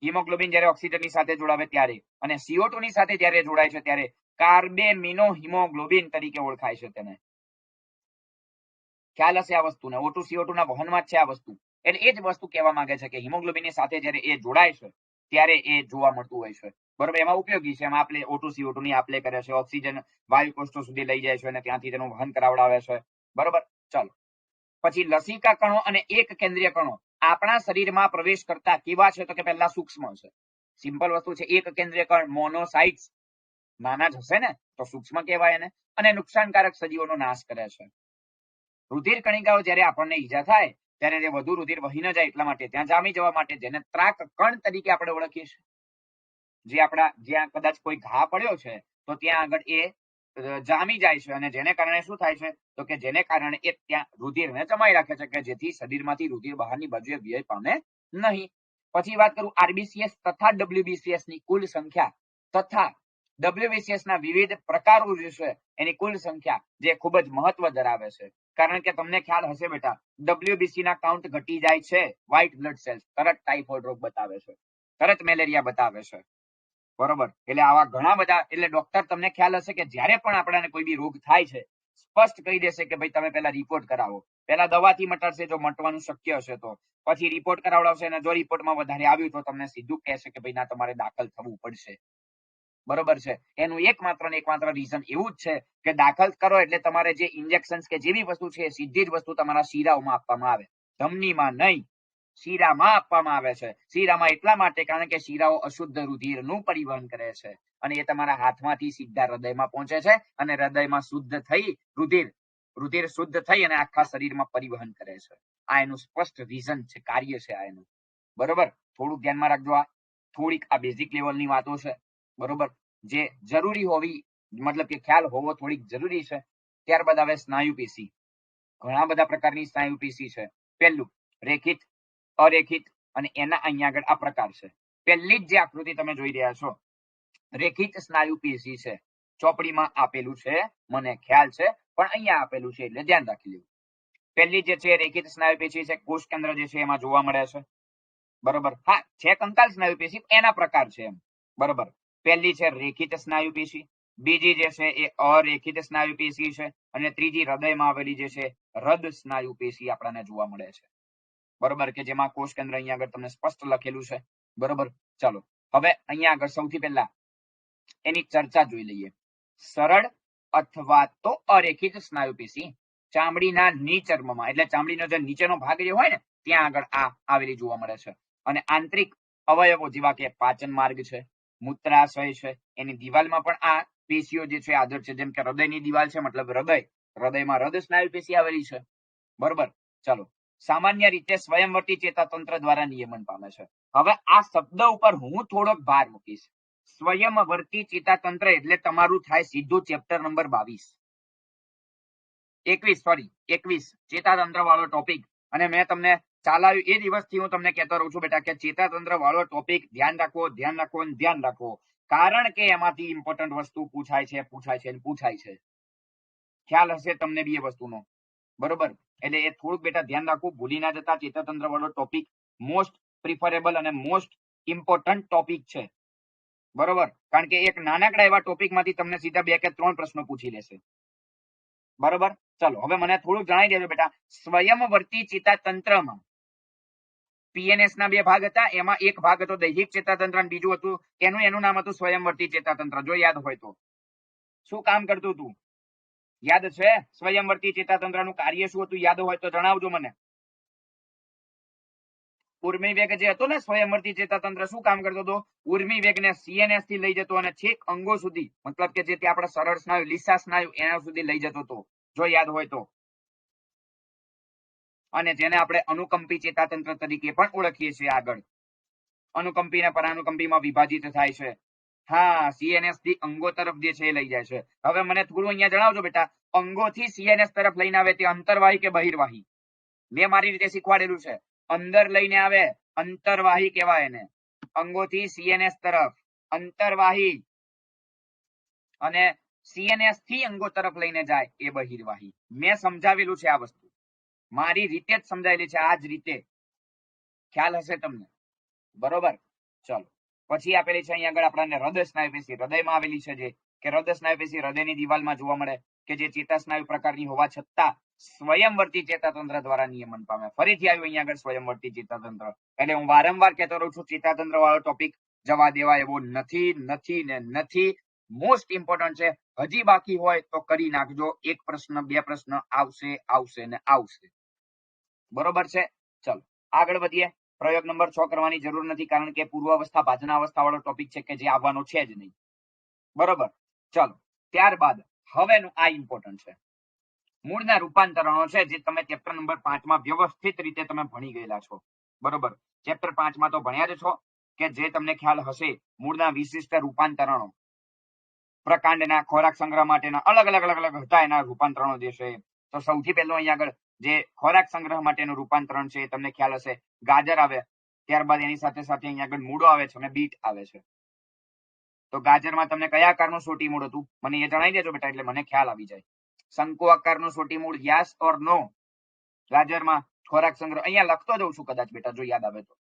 Speaker 1: હિમોગ્લોબિન જ્યારે ઓક્સિજનની સાથે જોડાવે ત્યારે, અને CO2 ની સાથે જ્યારે જોડાય છે ત્યારે કાર્બેમિનો હિમોગ્લોબિન તરીકે ઓળખાય છે. તેને ખ્યાલ હશે આ વસ્તુને, O2 CO2 ના વહનમાં જ છે આ વસ્તુ. એટલે એ જ વસ્તુ કહેવા માંગે છે કે હિમોગ્લોબિન ની સાથે જ્યારે એ જોડાય છે ત્યારે એ જોવા મળતું હોય છે. બરોબર, એમાં ઉપયોગી છે. એમાં આપણે O2 CO2 ની આપલે કરે છે, ઓક્સિજન વાયુ કોષ્ઠો સુધી લઈ જાય છે અને ત્યાંથી તેનું વહન કરાવડાવે છે. બરોબર, ચાલો. પછી લસિકા કણો અને એક કેન્દ્રીય કણો આપણા શરીરમાં પ્રવેશ કરતા કેવા છે તો કે પહેલા સૂક્ષ્મ છે. સિમ્પલ વસ્તુ છે. એક કેન્દ્રીય કણ મોનોસાઇટ્સ, નાના જ હશે ને તો સૂક્ષ્મ કહેવાય એને, અને નુકસાનકારક સજીવોનો નાશ કરે છે. રુધિર કણિકાઓ જ્યારે આપણને ઈજા થાય ત્યારે તે વધુ રુધિર વહી ન જાય એટલા માટે ત્યાં જામી જવા માટે, જેને ત્રાક કણ તરીકે આપણે ઓળખીએ છીએ. જે આપણા જ્યાં કદાચ કોઈ ઘા પડ્યો છે તો ત્યાં આગળ એ જામી જાય છે અને જેને કારણે શું થાય છે તો કે જેને કારણે એ ત્યાં રુધિરને જમાઈ રાખે છે કે જેથી શરીરમાંથી રુધિર બહારની બાજુએ વ્યય પામે નહીં. પછી વાત કરું આરબીસીએસ તથા ડબલ્યુબીસીએસ ની કુલ સંખ્યા તથા ડબલ્યુબીસીએસ ના વિવિધ પ્રકારો જે છે એની કુલ સંખ્યા જે ખૂબ જ મહત્વ ધરાવે છે. કારણ કે તમને ખ્યાલ હશે બેટા, ડબલ્યુબીસી ના કાઉન્ટ ઘટી જાય છે, વ્હાઇટ બ્લડ સેલ્સ તરત ટાઇફોઇડ રોગ બતાવે છે, તરત મેલેરિયા બતાવે છે. બરોબર, એટલે આવા ઘણા બધા, એટલે ડોક્ટર તમને ખ્યાલ હશે કે જ્યારે પણ આપણને કોઈ બી રોગ થાય છે સ્પષ્ટ કહી દેશે કે ભાઈ તમે પહેલા રિપોર્ટ કરાવો. પહેલા દવાથી મટાડશે જો મટવાનું શક્ય હશે તો, પછી રિપોર્ટ કરાવડાવશે અને જો રિપોર્ટમાં વધારે આવ્યું તો તમને સીધું કહેશે કે ભાઈ ના તમારે દાખલ થવું પડશે. બરોબર છે, એનું એકમાત્ર રીઝન એવું જ છે કે દાખલ કરો એટલે તમારે જે ઇન્જેક્શન કે જેવી વસ્તુ છે સીધી જ વસ્તુ તમારા શીરાઓમાં આપવામાં આવે, ધમનીમાં નહીં, શીરામાં આપવામાં આવે છે. શીરામાં એટલા માટે કારણ કે શીરાઓ અશુદ્ધ રુધિરનું પરિવહન કરે છે અને એ તમારા હાથમાંથી સીધા હૃદયમાં પહોંચે છે અને હૃદયમાં શુદ્ધ થઈ રુધિર શુદ્ધ થઈ અને આખા શરીરમાં પરિવહન કરે છે. આ એનું સ્પષ્ટ રીઝન છે, કાર્ય છે આ એનું. બરોબર, થોડુંક ધ્યાનમાં રાખજો. આ થોડીક આ બેઝિક લેવલની વાતો છે, બરોબર, જે જરૂરી હોવી, મતલબ કે ખ્યાલ હોવો થોડીક જરૂરી છે. ત્યારબાદ આવે સ્નાયુ પેશી. ઘણા બધા પ્રકારની સ્નાયુ પેશી છે. પહેલું રેખિત, અરેખિત અને એના અહીંયા આગળ આ પ્રકાર છે. પહેલી જ જે આકૃતિ તમે જોઈ રહ્યા છો રેખિત સ્નાયુ પેશી છે, ચોપડીમાં આપેલું છે, મને ખ્યાલ છે, પણ અહીંયા આપેલું છે એટલે ધ્યાન રાખી લેવું. પહેલી જે છે રેખિત સ્નાયુ પેશી છે, કોષ કેન્દ્ર જે છે એમાં જોવા મળે છે. બરોબર, હા છે કંકાલ સ્નાયુ પેશી, એના પ્રકાર છે એમ. બરોબર, પહેલી છે રેખિત સ્નાયુ પેશી, બીજી જે છે એ અરેખિત સ્નાયુ પેશી છે અને ત્રીજી હૃદયમાં આવેલી જે છે હૃદ સ્નાયુ પેશી આપણને જોવા મળે છે. બરોબર, કે જેમાં કોષ કેન્દ્ર અહીંયા આગળ તમને સ્પષ્ટ લખેલું છે. બરોબર, ચાલો હવે અહીંયા આગળ સૌથી પહેલા એની ચર્ચા જોઈ લઈએ. સરળ અથવા તો અરેખિત સ્નાયુ પેશી ચામડીના નીચર્મમાં, એટલે ચામડીનો જે નીચેનો ભાગ જે હોય ને ત્યાં આગળ આ આવેલી જોવા મળે છે. અને આંતરિક અવયવો જેવા કે પાચન માર્ગ છે, મૂત્રાશય છે, એની દિવાલમાં પણ આ પેશીઓ જે છે હાજર છે. જેમ કે હૃદયની દિવાલ છે, મતલબ હૃદયમાં હૃદ સ્નાયુ પેશી આવેલી છે. બરોબર, ચાલો. સામાન્ય રીતે સ્વયંવર્તી ચેતાતંત્ર દ્વારા નિયમન પામે છે. હવે આ શબ્દ ઉપર હું થોડોક ભાર મૂકીશ. સ્વયંવર્તી ચેતાતંત્ર એટલે તમારું થાય સીધું ચેપ્ટર નંબર 21 ચેતાતંત્ર વાળો ટોપિક. અને મેં તમને ચાલાવ્યું એ દિવસથી હું તમને કહેતો રહું છું બેટા કે ચેતાતંત્ર વાળો ટોપિક ધ્યાન રાખો. કારણ કે એમાંથી ઇમ્પોર્ટન્ટ વસ્તુ પૂછાય છે. ખ્યાલ હશે તમને બી એ વસ્તુનો. બરોબર, એટલે એ થોડુંક બેટા ધ્યાન રાખવું, ભૂલી ના જતા. ચેતાતંત્ર વાળો ટોપિક મોસ્ટ પ્રિફરેબલ અને મોસ્ટ ઇમ્પોર્ટન્ટ ટોપિક છે. બરોબર, કારણ કે એક નાનકડા એવા ટોપિકમાંથી તમને સીધા 2 કે 3 પ્રશ્નો પૂછી લેશે. બરોબર, ચાલો હવે મને થોડુંક જણાવી દેજો બેટા. સ્વયંવર્તી ચેતાતંત્રમાં પીએનએસ ના 2 ભાગ હતા, એમાં એક ભાગ હતો દૈહિક ચેતાતંત્ર અને બીજું હતું એનું નામ હતું સ્વયંવર્તી ચેતાતંત્ર. જો યાદ હોય તો શું કામ કરતું હતું? યાદ છે? સ્વયંવર્તી ચેતાતંત્રનું કાર્ય શું હતું? યાદ હોય તો જણાવજો મને. ઉર્મી વેગ જે હતો ને સ્વયંવર્તી ચેતાતંત્ર શું કામ કરતો હતો? ઉર્મી વેગને સીએનએસ થી લઈ જતો અને છેક અંગો સુધી, મતલબ કે જે આપણે સરળ સ્નાયુ, લીસા સ્નાયુ એના સુધી લઈ જતો હતો, જો યાદ હોય તો. અને જેને આપણે અનુકંપી ચેતાતંત્ર તરીકે પણ ઓળખીએ છીએ. આગળ અનુકંપી અને પરાનુકંપીમાં વિભાજિત થાય છે. હા, સીએનએસ થી અંગો તરફ જે છે એ લઈ જાય છે. હવે મને થોડું અહીંયા જણાવજો બેટા, અંગોથી સીએનએસ તરફ લઈને આવે તે અંતરવાહી કે બહિર્વાહી? મેં મારી રીતે શીખવાડેલું છે. અંદર લઈને આવે અંતરવાહી કહેવાય એને. અંગોથી સીએનએસ તરફ અંતરવાહી, અને સીએનએસ થી અંગો તરફ લઈને જાય એ બહિર્વાહી. મેં સમજાવેલું છે આ વસ્તુ, મારી રીતે જ સમજાયેલી છે, આ જ રીતે. ખ્યાલ હશે તમને? બરોબર, ચલો. પછી આપેલી છે અહીંયા આગળ આપણને હૃદય સ્નાયુ પેશી, હૃદયમાં આવેલી છે. જે કે હૃદય સ્નાયુ પેશી હૃદયની દિવાલમાં જોવા મળે, કે જે ચેતાસ્નાયુ પ્રકારની હોવા છતાં સ્વયંવર્તી ચેતાતંત્ર દ્વારા નિયમન પામે. ફરીથી આવ્યું અહીંયા આગળ સ્વયંવર્તી ચેતાતંત્ર. એટલે હું વારંવાર કહેતો રહું છું, ચેતાતંત્ર વાળો ટોપિક જવા દેવા એવો નથી. મોસ્ટ ઇમ્પોર્ટન્ટ છે. હજી બાકી હોય તો કરી નાખજો. 1 પ્રશ્ન 2 પ્રશ્ન આવશે. બરોબર છે, ચલો આગળ વધીએ. પ્રયોગ નંબર 6 કરવાની જરૂર નથી, કારણ કે પૂર્વાવસ્થા ભાજના અવસ્થા વાળો ટોપિક છે કે જે આવવાનો છે જ નહીં. બરોબર, ચલો. ત્યારબાદ હવેનું આ ઇમ્પોર્ટન્ટ છે. મૂળના રૂપાંતરણો છે, જે તમે ચેપ્ટર નંબર 5 માં વ્યવસ્થિત રીતે તમે ભણી ગયેલા છો. બરોબર, ચેપ્ટર 5 માં તો ભણ્યા જ છો, કે જે તમને ખ્યાલ હશે મૂળના વિશિષ્ટ રૂપાંતરણો. પ્રકાંડના ખોરાક સંગ્રહ માટેના અલગ અલગ અલગ અલગ હતા એના રૂપાંતરણો જે છે. તો સૌથી પહેલું અહીંયા આગળ જે ખોરાક સંગ્રહ માટેનું રૂપાંતરણ છે તમને ખ્યાલ હશે, ગાજર આવે, ત્યારબાદ એની સાથે સાથે અહીંયા આગળ મૂળો આવે છે અને બીટ આવે છે. તો ગાજરમાં તમને કયા આકારનું સોટી મૂળ હતું મને એ જણાવી દેજો બેટા, એટલે મને ખ્યાલ આવી જાય. શંકુ આકારનું સોટી મૂળ, યસ ઓર નો? ગાજરમાં ખોરાક સંગ્રહ અહીંયા લખતો જઉં છું કદાચ બેટા, જો યાદ આવે તો.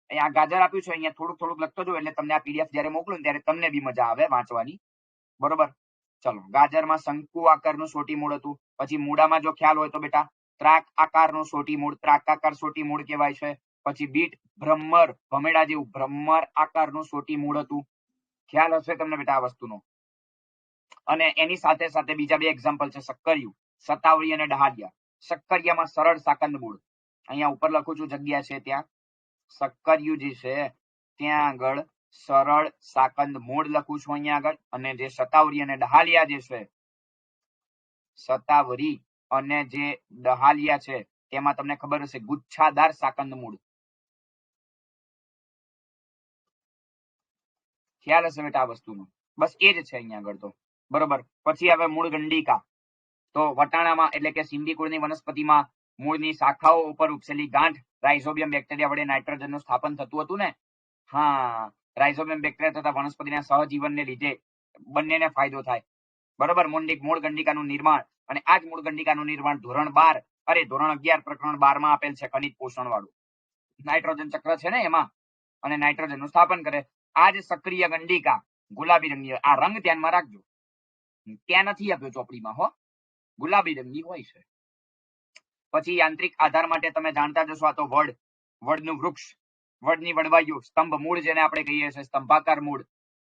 Speaker 1: અહીંયા ગાજર આપ્યું છે, અહીંયા થોડુંક થોડુંક લખતો જવું, એટલે તમને આ પીડીએફ જયારે મોકલું ત્યારે તમને બી મજા આવે વાંચવાની. બરોબર, ચલો. ગાજરમાં શંકુ આકારનું સોટી મૂળ હતું. પછી મૂળામાં જો ખ્યાલ હોય તો બેટા ત્રાક આકારનું સોટી મૂળ, ત્રાકાકાર સોટી મૂળ કહેવાય છે. પછી બીટ ભ્રમર, ભમેડા જેવું ભ્રમર આકારનું સોટી મૂળ હતું. ખ્યાલ હશે તમને બેટા આ વસ્તુનો. અને એની સાથે સાથે બીજા બે એક્ઝામ્પલ છે, શક્કરિયું, સતાવરી અને ડહાલિયા. શક્કરિયામાં સરળ સાકંદ મૂળ, અહીંયા ઉપર લખું છું જગ્યા છે ત્યાં, શક્કરિયું જે છે ત્યાં આગળ સરળ સાકંદ મૂળ લખું છું અહીંયા આગળ. અને જે સતાવરી અને ડહાલિયા જે છે, સતાવરી અને જે ડહાલિયા છે તેમાં તમને ખબર હશે ગુચ્છાદાર સાકંદ મૂળ. ખ્યાલ હશે બેટા આ વસ્તુનો. બસ એ જ છે અહીંયા આગળ તો. બરોબર. પછી હવે મૂળ ગંડિકા. તો વટાણામાં એટલે કે સિંડી કુળની વનસ્પતિમાં મૂળની શાખાઓ ઉપર ઉપસેલી ગાંઠ રાઇઝોબિયમ બેક્ટેરિયા વડે નાઇટ્રોજનનું સ્થાપન થતું હતું ને. હા, રાઇઝોબિયમ બેક્ટેરિયા તથા વનસ્પતિના સહજીવનને લીધે બંનેને ફાયદો થાય. બરોબર. મૂળ ગંડિકાનું નિર્માણ, અને આ જ મૂળ ગંડિકાનું નિર્માણ ધોરણ 11 પ્રકરણ 12 માં આપેલ છે, ખનિજ પોષણ વાળું. નાઇટ્રોજન ચક્ર છે ને એમાં, અને નાઇટ્રોજનનું સ્થાપન કરે. આ જ સક્રિય ગંડિકા ગુલાબી રંગની, આ રંગ ધ્યાનમાં રાખજો, ત્યાં નથી આપ્યો ચોપડીમાં હો, ગુલાબી રંગની હોય છે. પછી યાંત્રિક આધાર માટે તમે જાણતા જશો, આ તો વડનું વૃક્ષ, વડની વડવાયું, સ્તંભ મૂળ જેને આપણે કહીએ છીએ, સ્તંભાકાર મૂળ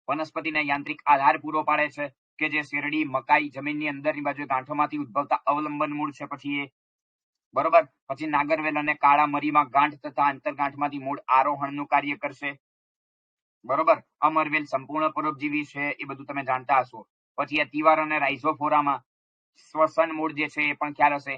Speaker 1: વનસ્પતિને યાંત્રિક આધાર પૂરો પાડે છે, કે જે શેરડી, મકાઈ, જમીનની અંદરની બાજુ ગાંઠોમાંથી ઉદ્ભવતા અવલંબન મૂળ છે. પછી એ બરોબર. પછી નાગરવેલ અને કાળા મરીમાં ગાંઠ તથા આંતરગાંઠમાંથી મૂળ આરોહણનું કાર્ય કરશે. બરોબર. અમરવેલ સંપૂર્ણ પરોપજીવી છે, એ બધું તમે જાણતા હશો. પછી આ તિવાર અને રાઇઝોફોરામાં શ્વસન મૂળ જે છે એ પણ ખ્યાલ હશે.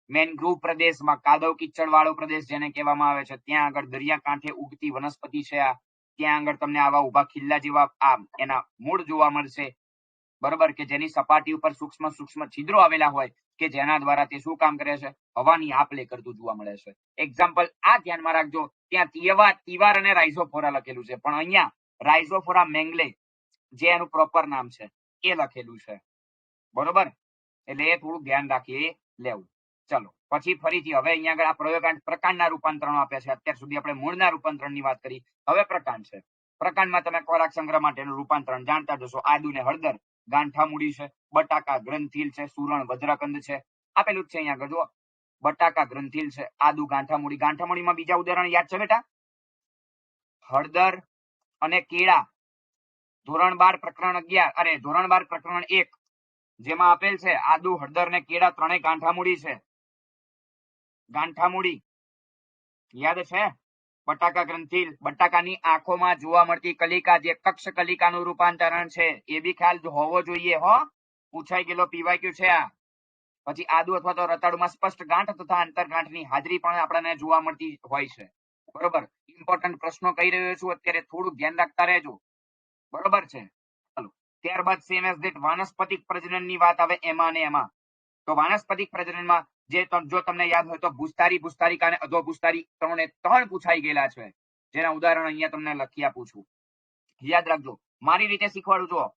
Speaker 1: મેનગ્રુવ પ્રદેશમાં, કાદવ કિચડ વાળો પ્રદેશ જેને કહેવામાં આવે છે, ત્યાં આગળ દરિયાકાંઠે ઉગતી વનસ્પતિ છે આ. ત્યાં આગળ તમને આવા ઉભા ખીલ્લા જેવા આ એના મૂળ જોવા મળશે. બરોબર. કે જેની સપાટી ઉપર સૂક્ષ્મ સૂક્ષ્મ છિદ્રો આવેલા હોય, કે જેના દ્વારા તે શું કામ કરે છે, હવાની આપ લે કરતું જોવા મળે છે. એક્ઝામ્પલ આ ધ્યાનમાં રાખજો, ત્યાં તિવાર અને રાઇઝોફોરા લખેલું છે, પણ અહીંયા રાઇઝોફોરા મેંગલે જે એનું પ્રોપર નામ છે એ લખેલું છે. બરોબર. એટલે એ થોડું ધ્યાન રાખી લેવું. ચલો. પછી ફરીથી હવે અહીંયા આગળ આ પ્રયોગાંત પ્રકાંડના રૂપાંતરણો આપ્યા છે. અત્યાર સુધી આપણે મૂળના રૂપાંતરણની વાત કરી, હવે પ્રકાંડ છે. પ્રકાંડમાં તમે ખોરાક સંગ્રહ માટેનું રૂપાંતરણ જાણતા જશો. આદુ ને હળદર, ગાંઠા મૂડી છે, બટાકા ગ્રંથિલ છે, સુરણ વજ્રકંદ છે, આપેલું જ છે અહીંયા આગળ જુઓ. બટાકા ગ્રંથિલ છે, આદુ ગાંઠા મૂડી. ગાંઠા મૂડીમાં બીજા ઉદાહરણ યાદ છે બેટા? હળદર અને કેળા, ધોરણ 12 પ્રકરણ 11, ધોરણ 12 પ્રકરણ 1, જેમાં આપેલ છે આદુ, હળદર ને કેળા ત્રણેય ગાંઠા મૂડી છે. ગાંઠા મૂડી યાદ છે. બટાકા ગ્રંથિલ, બટાકાની આંખોમાં જોવા મળતી કલિકા જે કક્ષ કલિકાનું રૂપાંતરણ છે, એ બી ખ્યાલ હોવો જોઈએ હો, પૂછાઈ ગયેલો પીવાય છે આ. પછી આદુ અથવા તો રતાળુમાં સ્પષ્ટ ગાંઠ તથા આંતરગાંઠની હાજરી પણ આપણને જોવા મળતી હોય છે. બરોબર. ઇમ્પોર્ટન્ટ પ્રશ્નો કહી રહ્યો છું અત્યારે, થોડું ધ્યાન રાખતા રહેજો. બરોબર છે. ચાલો. ત્યારબાદ સેમ એઝ ધેટ વાનસ્પતિક પ્રજનનની વાત આવે એમાં ને એમાં. તો વાનસ્પતિક પ્રજનનમાં જે જો તમને યાદ હોય તો ભૂસ્તારી, ભૂસ્તારિકા અને અધોભૂસ્તારી ત્રણ પૂછાઈ ગયેલા છે, જેના ઉદાહરણ અહીંયા તમને લખી આપું છું. યાદ રાખજો, મારી રીતે શીખવાડું.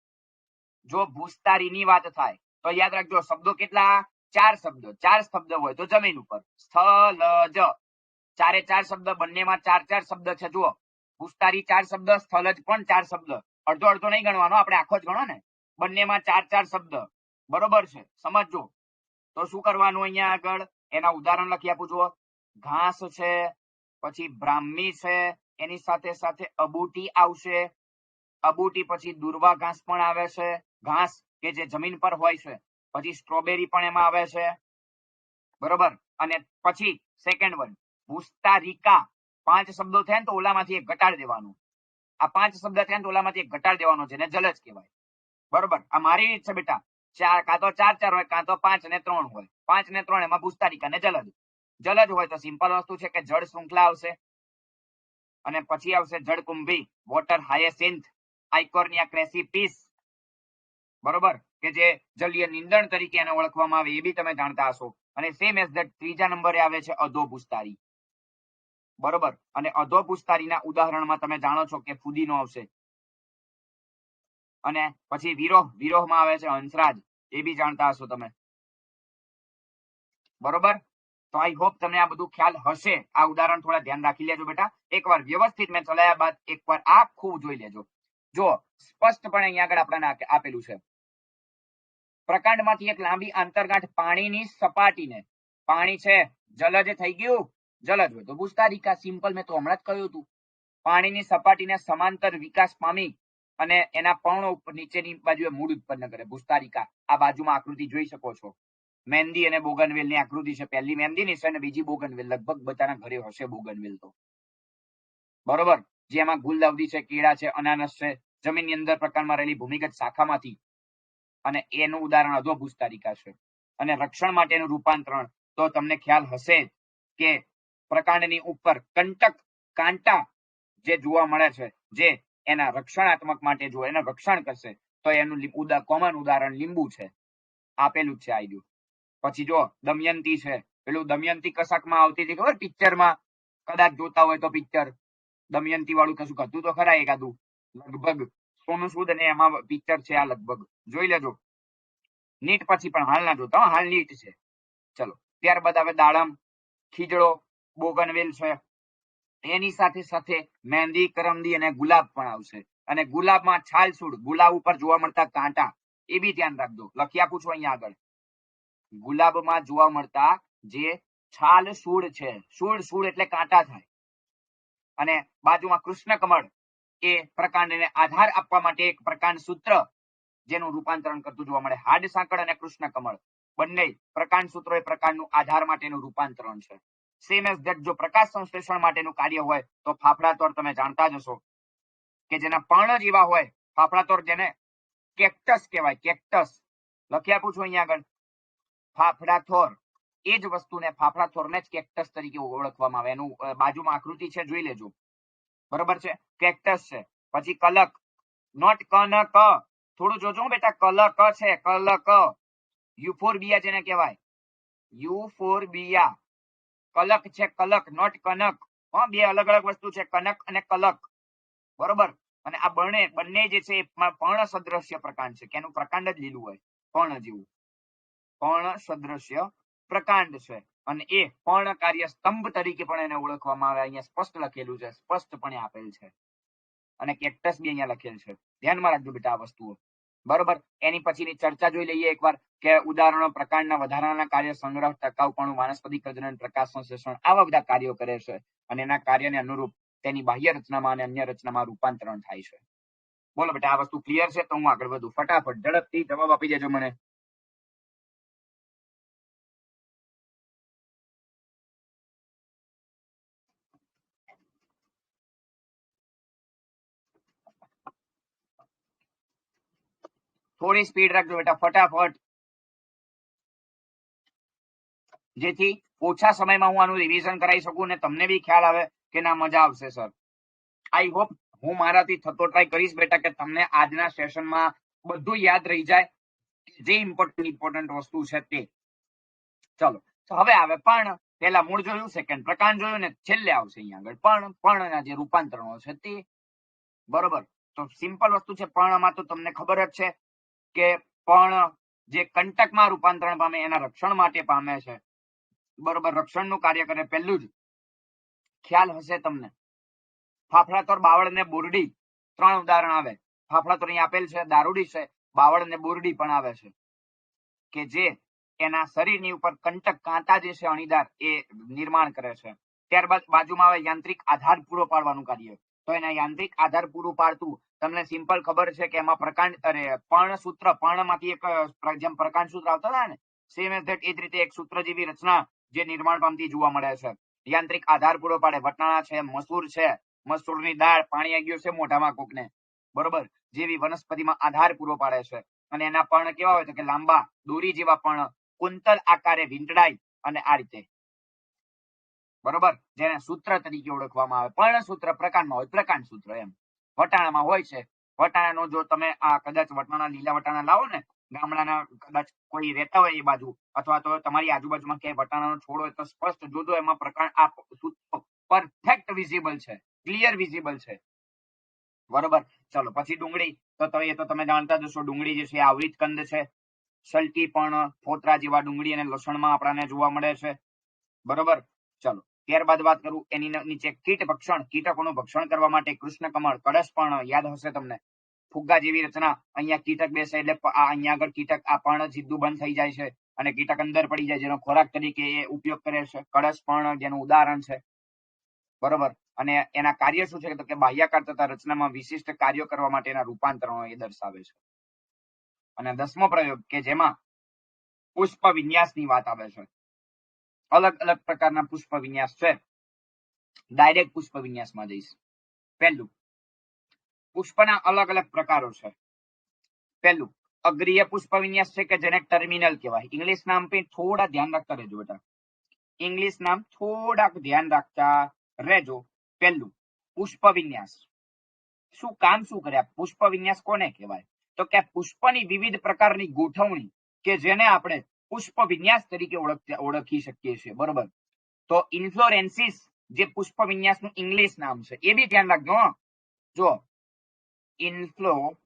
Speaker 1: જો ભૂસ્તારીની વાત થાય તો યાદ રાખજો, શબ્દો કેટલા? 4 શબ્દો. 4 શબ્દ હોય તો જમીન ઉપર સ્થળ જ, 4 શબ્દ, બંનેમાં 4 શબ્દ છે. જુઓ, ભૂસ્તારી 4 શબ્દ, સ્થળજ પણ 4 શબ્દ. અડધો અડધો નહીં ગણવાનો, આપણે આખો જ ગણો ને. બંનેમાં 4 શબ્દ. બરોબર છે, સમજજો. તો શું કરવાનું અહીંયા આગળ? એના ઉદાહરણ લખી આપું છું. ઘાસ છે, પછી બ્રાહ્મી છે, એની સાથે સાથે અબૂટી આવશે. અબૂટી પછી દુર્વા ઘાસ પણ આવે છે, ઘાસ કે જે જમીન પર હોય છે. પછી સ્ટ્રોબેરી પણ એમાં આવે છે. બરોબર. અને પછી સેકન્ડ વન ભૂસ્તારિકા. 5 શબ્દો થયા ને તો ઓલામાંથી એક ઘટાડી દેવાનું. આ 5 શબ્દ થયા ને તો ઓલામાંથી એક ઘટાડી દેવાનો, જેને જલજ કહેવાય. બરોબર. આ મારી રીત છે બેટા. કાં તો 4 હોય, કાં તો 5 ને 3 હોય. 5 ને 3 એમાં ભૂસ્તારિકા ને જલજ. જલજ હોય તો સિમ્પલ વસ્તુ છે કે જળ શૃંખલા આવશે, અને પછી આવશે જળકુંભી, વોટર હાયસિન્થ, આઇકોર્નિયા ક્રેસીપિસ, બરોબર, કે જે જલીય નીંદણ તરીકે એને ઓળખવામાં આવે, એ બી તમે જાણતા હશો. અને સેમ એઝ ધેટ ત્રીજા નંબરે આવે છે અધોપુસ્તારી. બરોબર, અને અધોપુસ્તારીના ઉદાહરણમાં તમે જાણો છો કે ફુદીનો આવશે. અને પછી વિરોહ, વિરોહમાં આવે છે હંસરાજ, એ બી જાણતા હશો તમે. બરોબર, તો આઈ હોપ તમને આ બધું ખ્યાલ હશે. આ ઉદાહરણ થોડા ધ્યાન રાખી લેજો બેટા. એકવાર વ્યવસ્થિત મેં ચલાયા બાદ એકવાર આખું જોઈ લેજો. જો સ્પષ્ટપણે અહીંયા આગળ આપણને આપેલું છે, પ્રકાંડમાંથી એક લાંબી આંતરગાંઠ પાણીની સપાટીને, પાણી છે જલજ થઈ ગયું, જલજ હોય તો ભૂસ્તારિકા, સિમ્પલ, મેં તો હમણાં જ કહ્યું હતું. પાણીની સપાટીને સમાંતર વિકાસ પામી અને એના પર્ણો ઉપર નીચેની બાજુએ મૂળ ઉત્પન્ન કરે, ભૂસ્તારિકા. આ બાજુમાં આકૃતિ જોઈ શકો છો. મહેંદી અને બોગનવેલ ની આકૃતિ છે. પહેલી મહેંદીની છે અને બીજી બોગનવેલ. લગભગ બધાના ઘરે હશે બોગનવેલ તો. બરોબર, જેમાં ગુલદાઉદી છે, કેળા છે, અનાનસ છે, જમીનની અંદર પ્રકારમાં રહેલી ભૂમિગત શાખામાંથી, અને એનું ઉદાહરણ અધોભૂસ્તારિકા છે. અને રક્ષણ માટેનું રૂપાંતરણ તો તમને ખ્યાલ હશે કે પ્રકાંડની ઉપર કંટક કાંટા જે જોવા મળે છે, જે એના રક્ષણાત્મક માટે જો એનું રક્ષણ કરશે તો એનું કોમન ઉદાહરણ લીંબુ છે, આપેલું જ છે આઈ. પછી જો દમયંતી છે, પેલું દમયંતી કશાકમાં આવતી હતી ખબર, પિક્ચરમાં, કદાચ જોતા હોય તો પિક્ચર દમયંતી વાળું કશું હતું તો ખરા એકાદું, લગભગ સોનું સૂદ અને એમાં પિક્ચર છે આ, લગભગ જોઈ લેજો. નીટ પછી પણ હાલ ના જોતા, હાલ નીટ છે. ચલો, ત્યારબાદ હવે દાડમ, ખીજડો, બોગનવેલ છે. એની સાથે સાથે મહેંદી, કરમદી અને ગુલાબ પણ આવશે. અને ગુલાબમાં છાલસૂડ, ગુલાબ ઉપર જોવા મળતા કાંટા, એ બી ધ્યાન રાખજો. લખી આપું છું અહીંયા આગળ. ગુલાબમાં જોવા મળતા જે છાલસૂડ છે, સૂડ એટલે કાંટા થાય. અને બાજુમાં કૃષ્ણ કમળ, એ પ્રકાંડને આધાર આપવા માટે એક પ્રકાંડ સૂત્ર જેનું રૂપાંતરણ કરતું જોવા મળે. હાડ સાંકળ અને કૃષ્ણ કમળ બંને પ્રકાંડ સૂત્રો એ પ્રકાંડનું આધાર માટેનું રૂપાંતરણ છે. સેમ એઝ ધેટ જો પ્રકાશ સંશ્લેષણ માટેનું કાર્ય હોય તો ફાફડા તોર તમે જાણતા જ હશો કે જેના પર્ણ જેવા હોય, ફાફડા તોર જેને કેક્ટસ કહેવાય, કેક્ટસ. લખી આપું છું અહીંયા આગળ, ફાફડા થોર. એ જ વસ્તુને ફાફડા થોરને જ કેક્ટસ તરીકે ઓળખવામાં આવે. એનું બાજુમાં આકૃતિ છે, જોઈ લેજો. બરોબર છે, કેક્ટસ છે. પછી કલક, નોટ ક ન ક, થોડું જોજો બેટા, કલક છે, કલક. યુફોરબિયા જેને કહેવાય, યુફોરબિયા. કલક છે, કલક, નોટ કનક. બે અલગ અલગ વસ્તુ છે, કનક અને કલક. બરોબર, અને આ બંને જે છે પર્ણ સદ્રશ્ય પ્રકાંડ છે, કે એનું પ્રકાંડ જ લીલું હોય, પર્ણ જેવું. પર્ણ સદ્રશ્ય પ્રકાંડ છે. અને એ પર્ણ કાર્ય સ્તંભ તરીકે પણ એને ઓળખવામાં આવે. અહીંયા સ્પષ્ટ લખેલું છે, સ્પષ્ટપણે આપેલ છે. અને કેક્ટસ બી અહીંયા લખેલ છે. ધ્યાનમાં રાખજો બેટા આ વસ્તુઓ. બરોબર, એની પછીની ચર્ચા જોઈ લઈએ એકવાર, કે ઉદાહરણો પ્રકાંડના વધારાના કાર્ય, સંગ્રહ, ટકાઉપણું, વાનસ્પતિક પ્રજનન, પ્રકાશ સંશ્લેષણ, આવા બધા કાર્યો કરે છે. અને એના કાર્યને અનુરૂપ તેની બાહ્ય રચનામાં અને અન્ય રચનામાં રૂપાંતરણ થાય છે. બોલો બેટા, આ વસ્તુ ક્લિયર છે? તો હું આગળ વધું. ફટાફટ ઝડપથી જવાબ આપી દેજો મને. થોડી સ્પીડ રાખજો બેટા, ફટાફટ, જેથી ઓછા સમયમાં હું આનું રિવિઝન કરાવી શકું અને તમને બી ખ્યાલ આવે કે ના, મજા આવશે સર. આઈ હોપ હું મારાથી થતો ટ્રાય કરીશ બેટા કે તમને આજના સેશનમાં બધું યાદ રહી જાય, જે ઇમ્પોર્ટન્ટ વસ્તુ છે તે. ચલો, હવે આવે પર્ણ. પેલા મૂળ જોયું, સેકન્ડ પ્રકાંડ જોયું, ને છેલ્લે આવશે અહીંયા આગળ પર્ણના જે રૂપાંતરણો છે તે. બરોબર, તો સિમ્પલ વસ્તુ છે. પર્ણમાં તો તમને ખબર જ છે કે પર્ણ જે કંટકમાં રૂપાંતરણ પામે એના રક્ષણ માટે પામે છે. બરોબર, રક્ષણનું કાર્ય કરે. પહેલું જ ખ્યાલ હશે તમને, ફાફડાતોર, બાવળ અને બોરડી, 3 ઉદાહરણ આવે. ફાફડાતોર અહીં આપેલ છે, દારૂડી છે, બાવળ અને બોરડી પણ આવે છે, કે જે એના શરીરની ઉપર કંટક કાંટા જે છે અણીદાર, એ નિર્માણ કરે છે. ત્યારબાદ બાજુમાં આવે યાંત્રિક આધાર પૂરો પાડવાનું કાર્ય. તો એના યાંત્રિક આધાર પૂરું પાડતું તમને સિમ્પલ ખબર છે કે એમાં પ્રકાંડ, પર્ણ સૂત્ર, પર્ણમાંથી એક જેમ પ્રકાંડ સૂત્ર આવતા હતા ને, સેમ એઝ ધેટ, એ જ રીતે એક સૂત્ર જેવી રચના જે નિર્માણ પામતી જોવા મળે છે. યાંત્રિક આધાર પૂરો પાડે. વટાણા છે, મસૂર છે, મસૂરની દાળ, પાણી આવી ગયું છે મોઢામાં કોકને, બરોબર, જેવી વનસ્પતિમાં આધાર પૂરો પાડે છે. અને એના પર્ણ કેવા હોય તો કે લાંબા, દોરી જેવા પર્ણ, કુંતલ આકારે વીંટળાય, અને આ રીતે. બરોબર, જેને સૂત્ર તરીકે ઓળખવામાં આવે. પર્ણ સૂત્ર પ્રકાંડમાં હોય, પ્રકાંડ સૂત્ર એમ. વટાણામાં હોય છે વટાણાનો જો તમે આ કદાચ વટાણા લીલા વટાણા લાવો ને ગામડાના કદાચ કોઈ રહેતા હોય એ બાજુ અથવા તો તમારી આજુબાજુમાં ક્યાંય વટાણાનો છોડ હોય તો સ્પષ્ટ જોજો એમાં પ્રકાર આ પરફેક્ટ વિઝિબલ છે, ક્લિયર વિઝિબલ છે. બરોબર. ચલો પછી ડુંગળી તો એ તો તમે જાણતા જ હશો. ડુંગળી જે છે આવૃત કંદ છે. સલકી પણ ફોતરા જેવા ડુંગળી અને લસણમાં આપણને જોવા મળે છે. બરોબર. ચલો ત્યારબાદ વાત કરું એની નીચે કીટ ભક્ષણ, કીટકોનું ભક્ષણ કરવા માટે કૃષ્ણકમળ, કળશ પણ યાદ હશે તમને. ફુગ્ગા જેવી રચના, અહીંયા કીટક બેસે એટલે અહીંયા આગળ કીટક આ પણ સીધું બંધ થઈ જાય છે અને કીટક અંદર પડી જાય, જેનો ખોરાક તરીકે એ ઉપયોગ કરે છે. કળશ પણ જેનું ઉદાહરણ છે. બરોબર. અને એના કાર્ય શું છે કે બાહ્યાકાર તથા રચનામાં વિશિષ્ટ કાર્યો કરવા માટેના રૂપાંતરણો એ દર્શાવે છે. અને 10મો પ્રયોગ કે જેમાં પુષ્પ વિન્યાસની વાત આવે છે. અલગ અલગ પ્રકારના પુષ્પ વિન્યાસ છે. ડાયરેક્ટ પુષ્પ વિન્યાસમાં જઈશ. પહેલું, પુષ્પના અલગ અલગ પ્રકારો છે. પહેલું અગ્રીય પુષ્પ વિન્યાસ છે કે જેને ટર્મિનલ કહેવાય. ઇંગ્લિશ નામ पे થોડા ધ્યાન રાખતા રહેજો બેટા. ઇંગ્લિશ નામ થોડાક ધ્યાન રાખતા રહેજો. પહેલું પુષ્પ વિન્યાસ. શું કામ શું કર્યા? પુષ્પ વિન્યાસ કોને કહેવાય? તો કે પુષ્પની વિવિધ પ્રકારની ગોઠવણી કે જેને આપણે પુષ્પ વિન્યાસ તરીકે ઓળખી શકીએ છીએ. બરોબર. તો ઇન્ફ્લોરેન્સિસ જે પુષ્પ વિન્યાસનું ઇંગ્લિશ નામ છે એ બી ધ્યાન રાખજો. જો ઇન્ફ્લોરેસેન્સ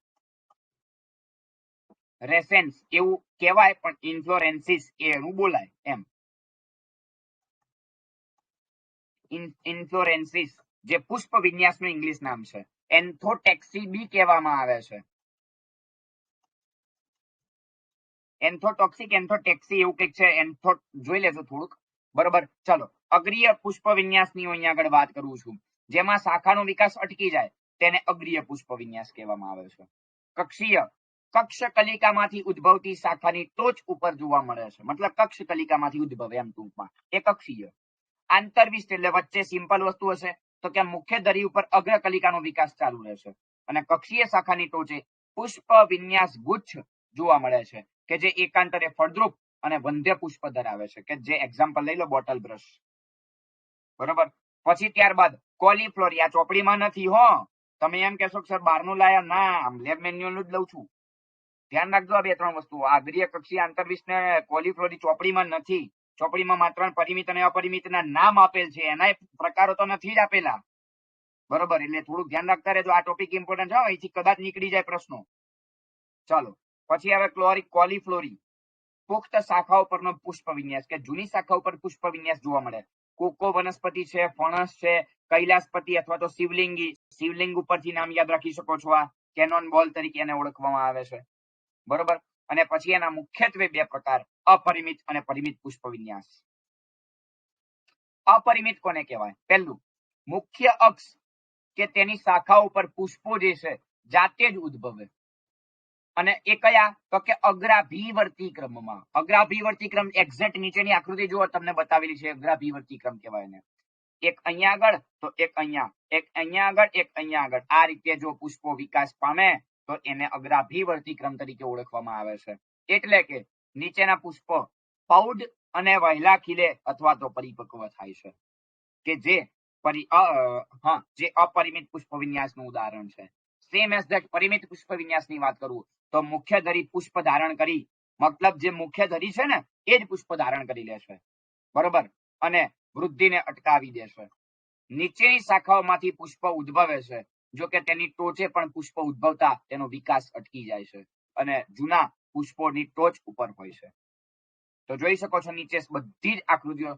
Speaker 1: એવું કહેવાય પણ ઇન્ફ્લોરેન્સિસ એનું બોલાય એમ. ઇન્ફ્લોરેન્સિસ જે પુષ્પ વિન્યાસનું ઇંગ્લિશ નામ છે. એન્થોટેક્સી બી કહેવામાં આવે છે. એન્થોટોક્સિક, એન્થોટેક્સી એવું કંઈક છે. જોઈ લેજો થોડુંક. બરોબર. ચલો અગ્રીય પુષ્પ વિન્યાસની હું અહીંયા આગળ વાત કરું છું. જેમાં શાખાનો વિકાસ અટકી જાય તેને અગ્રીય પુષ્પ વિન્યાસ કહેવામાં આવે છે. કક્ષીય, કક્ષ કલિકામાંથી ઉદ્ભવતી શાખાની ટોચ ઉપર જોવા મળે છે. મતલબ કક્ષ કલિકામાંથી ઉદ્ભવે એમ ટૂંકમાં એ કક્ષીય. આંતરવિષ્ટ એટલે વચ્ચે સિમ્પલ વસ્તુ હશે તો કે મુખ્ય ધરી ઉપર અગ્ર કલિકાનો વિકાસ ચાલુ રહેશે અને કક્ષીય શાખાની ટોચે પુષ્પ વિન્યાસ ગુચ્છ જોવા મળે છે કે જે એકાંતરે ફળદ્રુપ અને વંધ્ય પુષ્પ ધરાવે છે. કે જે એક્ઝામ્પલ લઈ લો બોટલ બ્રશ. બરોબર. પછી ત્યારબાદ કોલીફ્લોરી. આ ચોપડીમાં નથી હો. તમે એમ કહેશો કે સર બહારનું લાયા, ના લેબ મેન્યુઅલ જ લઉં છું. ધ્યાન રાખજો આ 2-3 વસ્તુ. અગ્રીય કક્ષીય આંતરવિષ્ટ ને કોલીફ્લોરી ચોપડીમાં નથી. ચોપડીમાં માત્ર પરિમિત અને અપરિમિતના નામ આપેલ છે, એના પ્રકારો તો નથી જ આપેલા. બરોબર. એટલે થોડુંક ધ્યાન રાખતા રહેજો. આ ટોપિક ઇમ્પોર્ટન્ટ છે. અહીંથી કદાચ નીકળી જાય પ્રશ્નો. ચાલો પછી આવે કોલીફ્લોરી. પુખ્ત શાખાઓ પરનો પુષ્પ વિન્યાસ કે જૂની શાખાઓ પર પુષ્પ વિન્યાસ જોવા મળે. કોકો વનસ્પતિ છે, ફણસ છે, કૈલાસપતિ અથવા તો શિવલિંગી. શિવલિંગ ઉપરથી નામ યાદ રાખી શકો છો. આ કેનોન બોલ તરીકે એને ઓળખવામાં આવે છે. બરોબર. અને પછી એના મુખ્યત્વે 2 પ્રકાર, અપરિમિત અને પરિમિત પુષ્પ વિન્યાસ. અપરિમિત કોને કહેવાય? પહેલું મુખ્ય અક્ષ કે તેની શાખાઓ પર પુષ્પો જે છે જાતે જ ઉદ્ભવે. અને એ કયા? તો કે અગ્રાભિવર્તી ક્રમમાં. અગ્રાભિવર્તી ક્રમ એક્ઝેક્ટ નીચેની આકૃતિ જુઓ, તમને બતાવેલી છે. અગ્રાભિવર્તી ક્રમ કહેવાય એને. એક અહીંયા આગળ તો એક અહીંયા, એક અહીંયા આગળ, એક અહીંયા આગળ. આ રીતે જો પુષ્પો વિકાસ પામે તો એને અગ્રાભિવર્તી ક્રમ તરીકે ઓળખવામાં આવે છે. એટલે કે નીચેના પુષ્પ પૌડ અને વહેલા ખીલે અથવા તો પરિપક્વ થાય છે કે જે અપરિમિત પુષ્પ વિન્યાસનું ઉદાહરણ છે. સેમ એઝ ધેટ પરિમિત પુષ્પ વિન્યાસની વાત કરું તો મુખ્ય ધરી પુષ્પ ધારણ કરી, મતલબ જે મુખ્ય ધરી છે ને એ જ પુષ્પ ધારણ કરી લે છે. બરોબર. અને વૃદ્ધિને અટકાવી દે છે. નીચેની શાખાઓમાંથી પુષ્પ ઉદ્ભવે છે, જો કે તેની ટોચે પણ પુષ્પ ઉદ્ભવતા તેનો વિકાસ અટકી જાય છે અને જૂના પુષ્પોની ટોચ ઉપર હોય છે. તો જોઈ શકો છો નીચે બધી જ આકૃતિઓ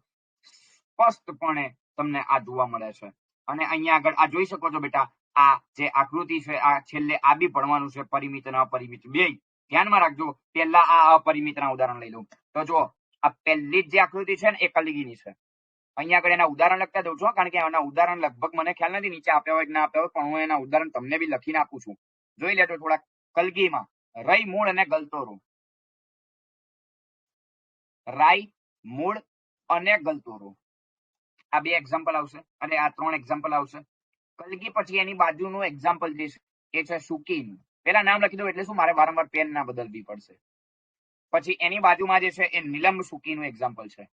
Speaker 1: સ્પષ્ટપણે તમને આ જોવા મળે છે. અને અહીંયા આગળ આ જોઈ શકો છો બેટા, આ જે આકૃતિ છે આ છેલ્લે આ બી ભણવાનું છે, પરિમિત અને અપરિમિત બે. ધ્યાનમાં રાખજો. પહેલા આ અપરિમિતના ઉદાહરણ લઈ લઉં તો જો આ પહેલી જ જે આકૃતિ છે ને એ કલગીની છે. અહીંયા આગળ એના ઉદાહરણ લખતા દઉં છું કારણ કે આના ઉદાહરણ લગભગ મને ખ્યાલ નથી નીચે આપ્યા હોય કે ના આપ્યા હોય, પણ હું એના ઉદાહરણ તમને બી લખીને આપું છું. જોઈ લેજો થોડાક. કલગીમાં રઈ, મૂળ અને ગલતોરો. રાઈ, મૂળ અને ગલતોરો. આ 2 એક્ઝામ્પલ આવશે અને આ 3 એક્ઝામ્પલ આવશે. કલગી પછી એની બાજુનું એક્ઝામ્પલ જે છે એ છે સુકીનું. પેલા નામ લખી દો એટલે શું મારે વારંવાર પેન ના બદલવી પડશે. પછી એની બાજુમાં જે છે એ નીલમ સુકીનું એક્ઝામ્પલ છે.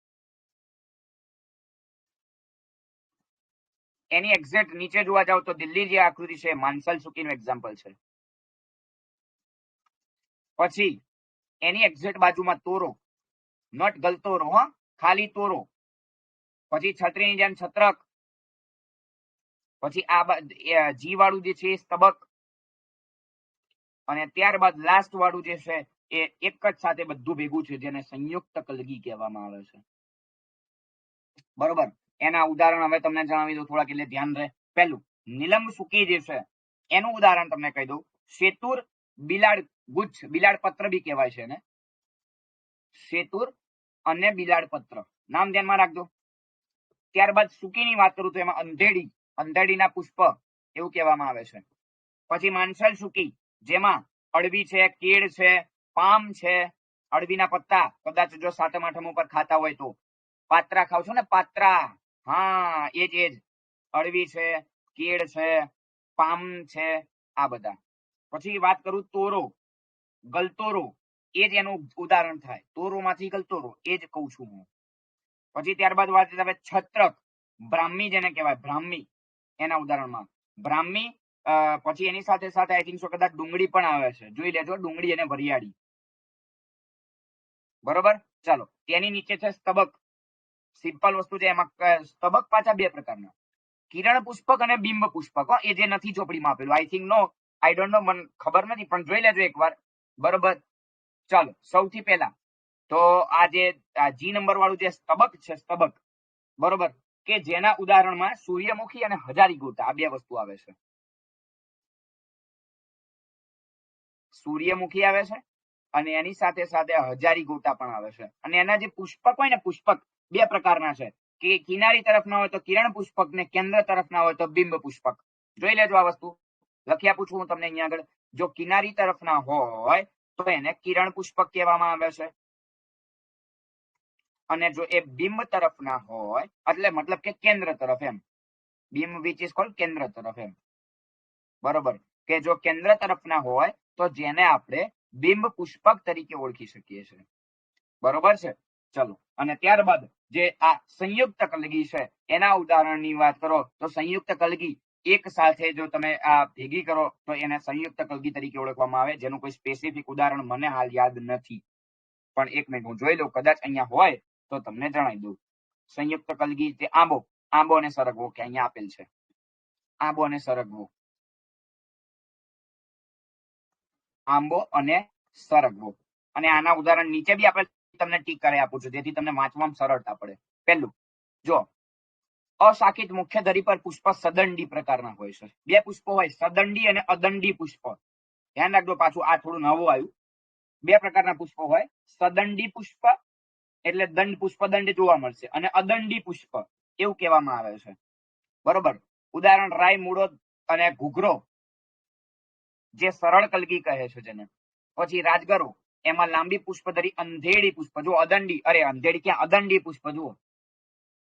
Speaker 1: એની એક્ઝેક્ટ નીચે જોવા જાવ તો દિલ્હી જે આકૃતિ છે માનસલ સુકીનું એક્ઝામ્પલ છે. પછી એની એક્ઝેક્ટ બાજુમાં તોરો, નોટ ગલતોરો, હા, ખાલી તોરો. પછી છત્રીની જેમ છત્રક. પછી આ જી વાળું જે છે એ સ્તબક. અને ત્યારબાદ લાસ્ટ વાળું જે છે એ એક જ સાથે બધું ભેગું છે, જેને સંયુક્ત કલગી કહેવામાં આવે છે. બરોબર. એના ઉદાહરણ હવે તમને જણાવી દઉં થોડાક, એટલે ધ્યાન રહે. પહેલું નીલમ સુકી જે છે એનું ઉદાહરણ તમને કહી દઉં. શેતુર બિલાડ ગુચ્છ, બિલાડ પત્ર બી કહેવાય છે ને, શેતુર અને બિલાડ પત્ર, નામ ધ્યાનમાં રાખજો. ત્યારબાદ સુકીની વાત કરું તો એમાં અંધેડી, અંધેડીના પુષ્પ એવું કહેવામાં આવે છે. પછી માંસલ સુકી, જેમાં અળવી છે, કેળ છે, પામ છે, અળવીના પત્તા, કદાચ જો સાતમ આઠમ ઉપર ખાતા હોય તો પાત્રા ખાવ છો ને, પાત્રા, હા એજ અળવી છે, કેળ છે, પામ છે, આ બધા. પછી વાત કરું તોરો, ગલતોરો, એ જ એનું ઉદાહરણ થાય. તોરો માંથી ગલતોરો, એ જ કહું છું હું. પછી ત્યારબાદ વાત આવે છત્રક, બ્રાહ્મી જેને કહેવાય, બ્રાહ્મી, એના ઉદાહરણમાં બ્રાહ્મી. પછી એની સાથે સાથે આઈ થિંક સો કદાચ ડુંગળી પણ આવે છે, જોઈ લેજો, ડુંગળી અને વરિયાળી. બરોબર. ચાલો, તેની નીચે છે સ્તબક, સિમ્પલ વસ્તુ છે. એમાં સ્તબક પાછા બે પ્રકારના, કિરણ પુષ્પક અને બિંબ પુષ્પક, એ જે નથી ચોપડીમાં આપેલું. I think no, I don't know, મને ખબર નથી, પણ જોઈ લેજો એકવાર. બરોબર. ચાલો, સૌથી પહેલા તો આ જે જી નંબર વાળું જે સ્તબક છે, સ્તબક, બરોબર, કે જેના ઉદાહરણમાં સૂર્યમુખી અને હજારી ગોટા આ બે વસ્તુ આવે છે. સૂર્યમુખી આવે છે અને એની સાથે સાથે હજારી ગોટા પણ આવે છે. અને એના જે પુષ્પક હોય ને, પુષ્પક બે પ્રકારના છે, કે કિનારી તરફના હોય તો કિરણ પુષ્પક ને કેન્દ્ર તરફના હોય તો બિંબ પુષ્પક. જોઈ લેજો આ વસ્તુ, લખી આપું છું હું તમને અહીંયા આગળ. જો કિનારી તરફના હોય તો એને કિરણ પુષ્પક કહેવામાં આવે છે, અને જો એ બિંબ તરફના હોય, એટલે મતલબ કે કેન્દ્ર તરફ, એમ, બિંબ વિચ ઇઝ કોલ્ડ કેન્દ્ર તરફ, એમ. બરોબર. કે જો કેન્દ્ર તરફના હોય તો જેને આપણે બિંબ પુષ્પક તરીકે ઓળખી શકીએ છીએ. બરોબર છે. ચલો, અને ત્યારબાદ જે આ સંયુક્ત કલગી છે એના ઉદાહરણની વાત કરો તો સંયુક્ત કલગી એક સાથે જો તમે આ ભેગી કરો તો એને સંયુક્ત કલગી તરીકે ઓળખવામાં આવે, જેનું કોઈ સ્પેસિફિક ઉદાહરણ મને હાલ યાદ નથી, પણ એક મિનિટ હું જોઈ લઉં, કદાચ અહીંયા હોય તો તમને જણાવી દઉં. સંયુક્ત કલગી જે આંબો, આંબો અને સરગવો, કે અહીંયા આપેલ છે આંબો અને સરગવો, આંબો અને સરગવો. અને આના ઉદાહરણ નીચે બી આપણે તમને ટીક કરી આપું છું, જેથી તમને વાંચવામાં સરળતા પડે. પહેલું, જો અશાખિત મુખ્ય ધરી પર પુષ્પ સદંડી પ્રકારના હોય છે. બે પુષ્પો હોય, સદંડી અને અદંડી પુષ્પ. ધ્યાન રાખજો, પાછું આ થોડું નવું આવ્યું. બે પ્રકારના પુષ્પો હોય, સદંડી પુષ્પ એટલે દંડ, પુષ્પદંડ જોવા મળશે, અને અદંડી પુષ્પ એવું કહેવામાં આવે છે. બરોબર. ઉદાહરણ રાય, મૂળો અને ઘૂઘરો, જે સરળ કલગી કહે છે જેને. પછી રાજગરો, એમાં લાંબી પુષ્પધરી અંધેડી પુષ્પ, જો અદંડી, અરે અંધેડી ક્યાં, અદંડી પુષ્પ જુઓ,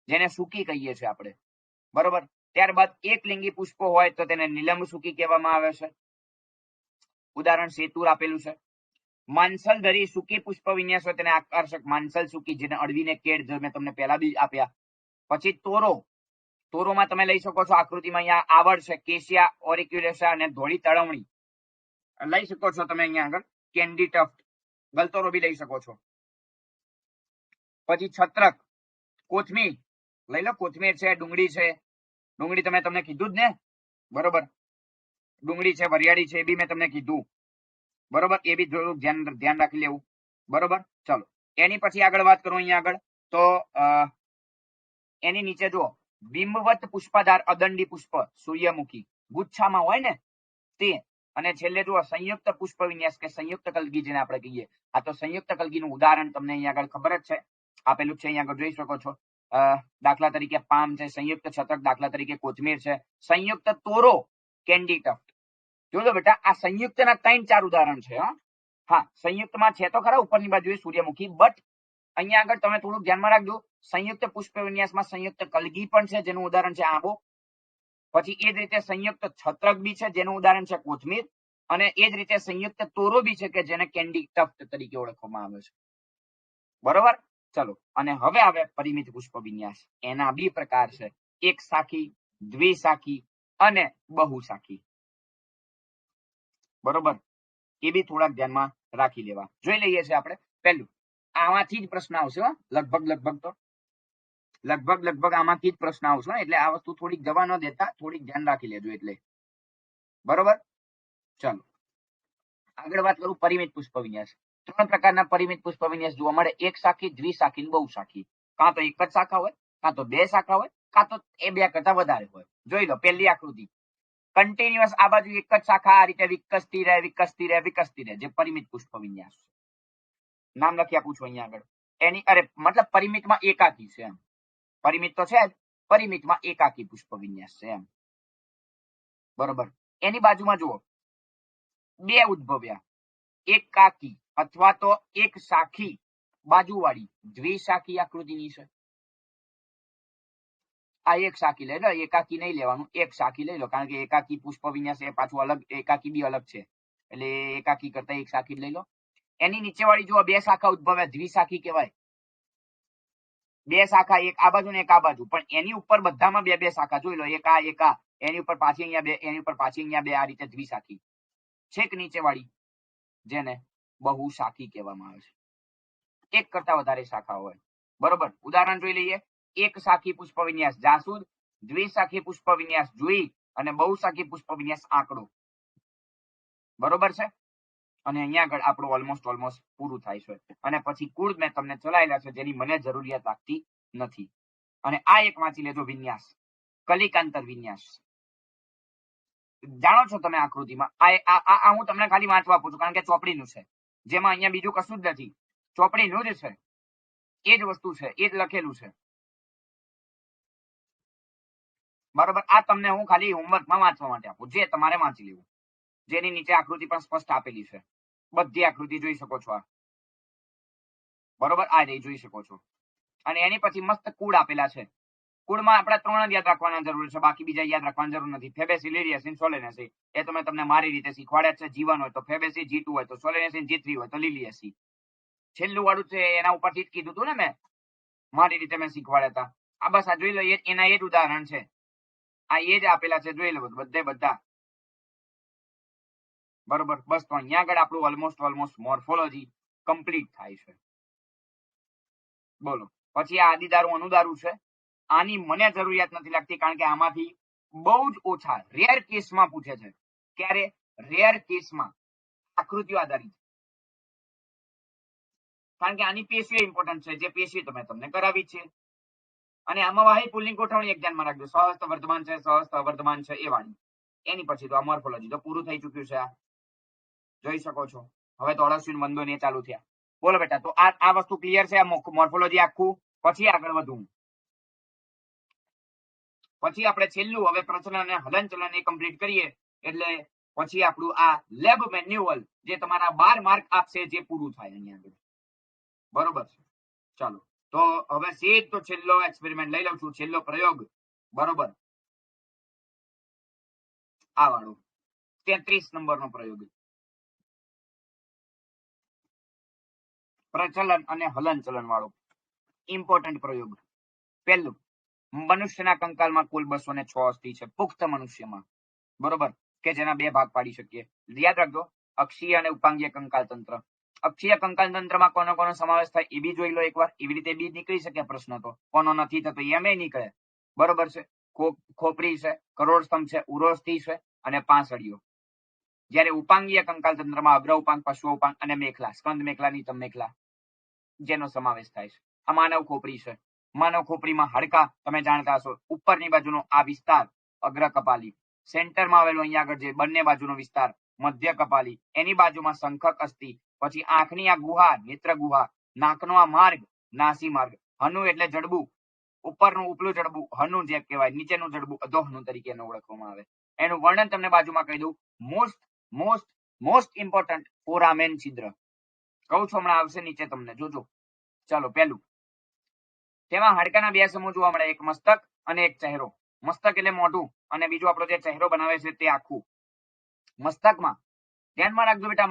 Speaker 1: જેને સૂકી કહીએ છીએ આપણે. બરોબર. ત્યારબાદ એક લિંગી પુષ્પો હોય તો તેને નીલમ સૂકી કહેવામાં આવે છે. ઉદાહરણ શેતુર આપેલું છે. માંસલ ધરી સૂકી પુષ્પ વિન્યાસ હોય તેને આકર્ષક માંસલ સૂકી, જેને અળવીને કેળ મેં તમને પહેલા બી આપ્યા. પછી તોરો, તોરોમાં તમે લઈ શકો છો આકૃતિમાં, અહીંયા આવડ છે, કેશિયા ઓરિક્યુલેસા અને ધોળી તળવણી લઈ શકો છો તમે અહીંયા આગળ. કેન્ડી ટફ્ટ, ગલતોરો બી લઈ શકો છો. પછી છત્રક, કોથમીર લઈ લો, કોથમીર છે, ડુંગળી છે, ડુંગળી તમને કીધું જ ને, બરોબર. ડુંગળી છે, વરિયાળી છે, એ બી મેં તમને કીધું. બરોબર. એ બી થોડું ધ્યાન રાખી લેવું. બરોબર. ચલો, એની પછી આગળ વાત કરું અહીંયા આગળ તો એની નીચે જુઓ, બિંબવત પુષ્પાધાર અદંડી પુષ્પ, સૂર્યમુખી ગુચ્છામાં હોય ને તે. અને છેલ્લે જુઓ સંયુક્ત પુષ્પ વિન્યાસ કે સંયુક્ત કલગી જેને આપણે કહીએ. આ તો સંયુક્ત કલગીનું ઉદાહરણ તમને અહીંયા આગળ ખબર જ છે, આપેલું છે, અહીંયા આગળ જોઈ શકો છો. દાખલા તરીકે પામ છે, સંયુક્ત છત્રક દાખલા તરીકે કોથમીર છે, સંયુક્ત તોરો કેન્ડી ટફ્ટ. જોજો બેટા, આ સંયુક્તના 3-4 ઉદાહરણ છે. હા, સંયુક્તમાં છે તો ખરા ઉપરની બાજુએ સૂર્યમુખી, બટ અહીંયા આગળ તમે થોડુંક ધ્યાનમાં રાખજો, સંયુક્ત પુષ્પ વિન્યાસમાં સંયુક્ત કલગી પણ છે, જેનું ઉદાહરણ છે આંબો. પછી એ જ રીતે સંયુક્ત છત્રક બી છે, જેનું ઉદાહરણ છે કોથમીર. અને એ જ રીતે સંયુક્ત તોરો બી છે, કે જેને કેન્ડી ટફ્ટ તરીકે ઓળખવામાં આવે છે. બરોબર. ચલો, અને હવે આવે પરિમિત પુષ્પ વિન્યાસ. એના બી પ્રકાર છે, એક શાખી, દ્વિશાખી અને બહુશાખી. બરોબર. એ બી થોડાક ધ્યાનમાં રાખી લેવા. જોઈ લઈએ છીએ આપણે. પહેલું આમાંથી જ પ્રશ્ન આવશે, લગભગ આમાંથી જ પ્રશ્ન આવશે. એટલે આ વસ્તુ થોડીક જવા ન દેતા, થોડીક ધ્યાન રાખી લેજો. એટલે બરોબર. ચાલો આગળ વાત કરું. પરિમિત પુષ્પ વિન્યાસ. 3 પ્રકારના પરિમિત પુષ્પ વિન્યાસ જોવા મળે: એક શાખી, દ્વિશાખી અને બહુશાખી. કાં તો એક જ શાખા હોય, કાં તો 2 શાખા હોય, કાં તો એ 2 કરતા વધારે હોય. જોઈ લો પહેલી આકૃતિ. કન્ટિન્યુઅસ આ બાજુ એક જ શાખા આ રીતે વિકસતી રહે, જે પરિમિત પુષ્પ વિન્યાસ. નામ લખી આપું છું અહીંયા આગળ. એની મતલબ પરિમિતમાં એકાકી છે એમ. પરિમિત તો છે જ, પરિમિતમાં એકાકી પુષ્પ વિન્યાસ છે એમ. બરોબર. એની બાજુમાં જુઓ 2 ઉદ્ભવ્યા, એકાકી અથવા તો એક શાખી બાજુવાળી દ્વિશાખી આકૃતિની છે. આ એક શાખી લઈ લો, એકાકી નહીં લેવાનું, એક શાખી લઈ લો. કારણ કે એકાકી પુષ્પ વિન્યાસ એ પાછું અલગ, એકાકી બી અલગ છે. એટલે એકાકી કરતા એક શાખી લઈ લો. એની નીચેવાળી જુઓ 2 શાખા ઉદ્ભવ્યા, દ્વિશાખી કહેવાય. 2 શાખા, એક આ બાજુ ને એક આ બાજુ, પણ એની ઉપર બધામાં 2 શાખા. જોઈ લો, એક આ, એની ઉપર પાછી અહીંયા 2, એની ઉપર પાછી અહીંયા 2, આ રીતે દ્વિશાખી. છેક નીચેવાળી જેને બહુશાખી કહેવામાં આવે છે, એક કરતા વધારે શાખા હોય. બરોબર. ઉદાહરણ જોઈ લઈએ. એક શાખી પુષ્પ વિન્યાસ જાસૂદ, દ્વિશાખી પુષ્પ વિન્યાસ જુઈ અને બહુશાખી પુષ્પ વિન્યાસ આંકડો. બરોબર છે. અને અહીંયા આગળ આપણું ઓલમોસ્ટ પૂરું થાય છે. અને પછી કુળ મેં તમને ચલાયેલા છે, જેની મને જરૂરિયાત લાગતી નથી. અને આ એક વાંચી લેજો વિન્યાસ, કલિકાંતર વિન્યાસ. જાણો છો તમે આકૃતિમાં આ હું તમને ખાલી વાંચવા આપું છું, કારણ કે ચોપડીનું છે, જેમાં અહીંયા બીજું કશું જ નથી. ચોપડીનું જ છે, એ જ વસ્તુ છે, એ જ લખેલું છે. બરોબર. આ તમને હું ખાલી હોમવર્કમાં વાંચવા માટે આપું, જે તમારે વાંચી લેવું. જેની નીચે આકૃતિ પણ સ્પષ્ટ આપેલી છે. બધી આકૃતિ જોઈ શકો છો. આ બરોબર, આ રહી જોઈ શકો છો. અને એની પછી મસ્ત કુળ આપેલા છે. કુળમાં આપણે 3 જ યાદ રાખવાના જરૂર છે, બાકી બીજા યાદ રાખવાની જરૂર નથી. ફેબેસી, લિલિયસી, સોલેનેસી. એ તો મેં તમને મારી રીતે શીખવાડ્યા છે. જીવન હોય તો ફેબેસી, G2 હોય તો સોલેનેસી, G3 હોય તો લિલિયસી. છેલ્લું વાળું છે એના ઉપરથી જ કીધું હતું ને મેં, મારી રીતે મેં શીખવાડ્યા હતા. આ બસ આ જોઈ લો, એના એ જ ઉદાહરણ છે. આ એ જ આપેલા છે, જોઈ લો બધા. બરોબર. બસ તો અહીંયા આગળ આપણું ઓલમોસ્ટ મોર્ફોલોજી કમ્પ્લીટ થાય છે. બોલો. પછી આ આદિદારું અનુદારું છે. આની મને જરૂરિયાત નથી લાગતી, કારણ કે આમાંથી બહુ જ ઓછા રેર કેસમાં પૂછે છે. ક્યારે? રેર કેસમાં આકૃતિઓ આધારિત. કારણ કે આની પેશી ઇમ્પોર્ટન્ટ છે, જે પેશી તમે તમને કરાવી છે. અને આમાં વાહી પુલની ગોઠવણી એક ધ્યાનમાં રાખજો. સહસ્ત વર્તમાન છે, સહસ્ત અવર્તમાન છે, એ વાળી. એની પછી તો આ મોર્ફોલોજી તો પૂરું થઈ ચુક્યું છે. આ જોઈ શકો છો. હવે તો અળસિયું બંધો ને ચાલુ થયા. બોલો બેટા. તો આ વસ્તુ ક્લિયર છે, આ મોર્ફોલોજી આખું. પછી આગળ વધવું. પછી આપણે છેલ્લું હવે પ્રચલન અને હલનચલન એ કમ્પ્લીટ કરીએ, એટલે પછી આપણું આ લેબ મેન્યુઅલ જે તમારા 12 માર્ક આપશે, જે પૂરું થાય અહીંયા આગળ. બરોબર છે. ચાલો તો હવે સીધો છેલ્લો એક્સપેરિમેન્ટ લઈ લઉં છું, છેલ્લો પ્રયોગ. બરોબર. આ વાળો 33 નંબરનો પ્રયોગ, પ્રચલન અને હલનચલન વાળો ઇમ્પોર્ટન્ટ પ્રયોગ. પહેલું, મનુષ્યના કંકાલમાં કુલ 206 અસ્થિ છે, પુખ્ત મનુષ્યમાં. બરોબર. કે જેના 2 ભાગ પાડી શકીએ. યાદ રાખજો, અક્ષીય અને ઉપાંગીય કંકાલ તંત્ર. અક્ષીય કંકાલ તંત્રમાં કોનો સમાવેશ થાય એ બી જોઈ લો એકવાર. એવી રીતે બી નીકળી શકે પ્રશ્ન. તો કોનો નથી થતો એમ નીકળે. બરોબર છે. ખોપરી છે, કરોડસ્તંભ છે, ઉરોસ્થિ છે અને પાંસળીઓ. જ્યારે ઉપાંગીય કંકાલ તંત્રમાં અગ્ર ઉપાંગ, પશ્વ ઉપાંગ અને મેખલા, સ્કંદ મેખલા, નિતંબ મેખલા, જેનો સમાવેશ થાય છે. આ માનવ ખોપરી છે. માનવ ખોપરીમાં હાડકા તમે જાણતા હશો. ઉપરની બાજુનો આ વિસ્તાર અગ્ર કપાલી, સેન્ટરમાં આવેલો અહીંયા આગળ જે બંને બાજુનો વિસ્તાર મધ્ય કપાલી, એની બાજુમાં શંખક અસ્થિ, પછી આંખની આ ગુહા નેત્ર ગુહા, નાકનો આ માર્ગ નાસી માર્ગ, હનુ એટલે જડબું, ઉપરનું ઉપલું જડબું હનુ જે કહેવાય, નીચેનું જડબું અધોહનુ તરીકે ઓળખવામાં આવે. એનું વર્ણન તમને બાજુમાં કહી દઉં. મોસ્ટ ઇમ્પોર્ટન્ટ ફોરામેન છિદ્ર. કહું છું હમણાં આવશે નીચે તમને, જોજો. ચાલો પહેલું, તેમાં હાડકાના 2 સમૂહ જોવા મળે, એક મસ્તક અને એક ચહેરો. મસ્તક એટલે મોઢું, અને બીજો આપણો જે ચહેરો બનાવે છે તે આખું. મસ્તકમાં ધ્યાનમાં રાખજો બેટા,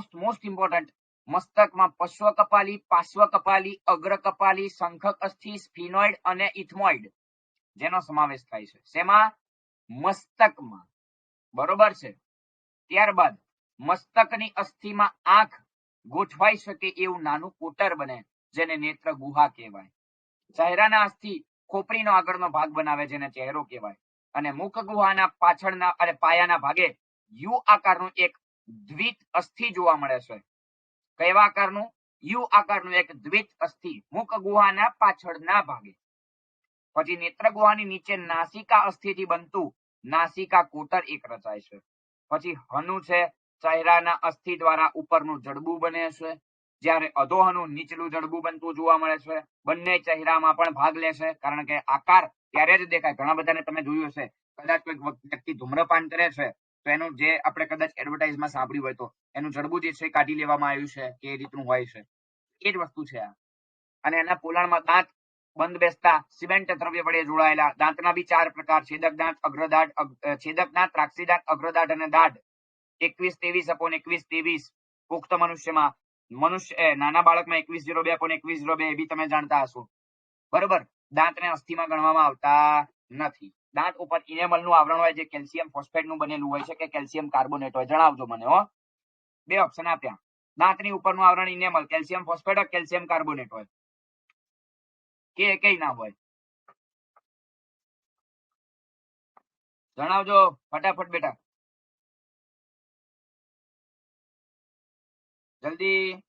Speaker 1: મોસ્ટ ઇમ્પોર્ટન્ટ. મસ્તકમાં પશ્વ કપાલી, પાર્શ્વ કપાલી, અગ્ર કપાલી, શંખક અસ્થિ, સ્ફિનોઇડ અને ઇથમોઇડ, જેનો સમાવેશ થાય છે. શેમાં? મસ્તકમાં. બરોબર છે. ત્યારબાદ મસ્તકની અસ્થિમાં આંખ ગોઠવાઈ શકે એવું નાનું કોટર બને, જેને નેત્ર ગુહા કહેવાય. ચહેરાના અસ્થિ ખોપરીનો આગળનો ભાગ બનાવે, જેને ચહેરો કહેવાય. અને મુખ ગુહાના પાછળના અને પાયાના ભાગે યુ આકારનું એક દ્વિત અસ્થિ જોવા મળે છે. કેવા આકારનું? યુ આકારનું એક દ્વિત અસ્થિ મુખ ગુહાના પાછળના ભાગે. પછી નેત્ર ગુહાની નીચે નાસિકા અસ્થિથી બનતું નાસિકા કોટર એક રચાય છે. પછી હનુ છે, ચહેરાના અસ્થિ દ્વારા ઉપરનું જડબું બને છે, જ્યારે અધોહનું નીચલું જડબું બનતું જોવા મળે છે. બંને ચહેરામાં પણ ભાગ લે છે, કારણ કે આકાર ત્યારે જ દેખાય. ઘણા બધાને તમે જોયું હશે, કદાચ કોઈ વ્યક્તિ ધૂમ્રપાન કરે છે તો એનું જે આપણે કદાચ એડવર્ટાઇઝમાં સાંભળ્યું હોય તો એનું જડબું જે છે કાઢી લેવામાં આવ્યું છે કે એ રીતનું હોય છે. એ જ વસ્તુ છે આ. અને એના પોલાણમાં દાંત બંધ બેસતા સિમેન્ટ દ્રવ્ય વડે જોડાયેલા. દાંતના બી 4 પ્રકાર: છેદક દાંત, અગ્રદાંત, છેદક દાંત, ત્રાક્ષી દાંત, અગ્રદાંત અને દાઢ. 21-23/21-23 પુખ્ત મનુષ્યમાં. મનુષ્ય નાના બાળકમાં 21-02/21-02 એ બી તમે જાણતા હશો. બરોબર. દાંતને અસ્થિમાં ગણવામાં આવતા નથી. દાંત ઉપર ઇનેમલનું આવરણ હોય, જે કેલ્શિયમ ફોસ્ફેટનું બનેલું હોય છે કે કેલ્શિયમ કાર્બોનેટ હોય, જણાવજો મને હો. 2 ઓપ્શન આપ્યા. દાંતની ઉપરનું આવરણ enamel, calcium phosphate, calcium carbonate હોય કે કઈ ના હોય, જણાવજો ફટાફટ બેટા, જલ્દી.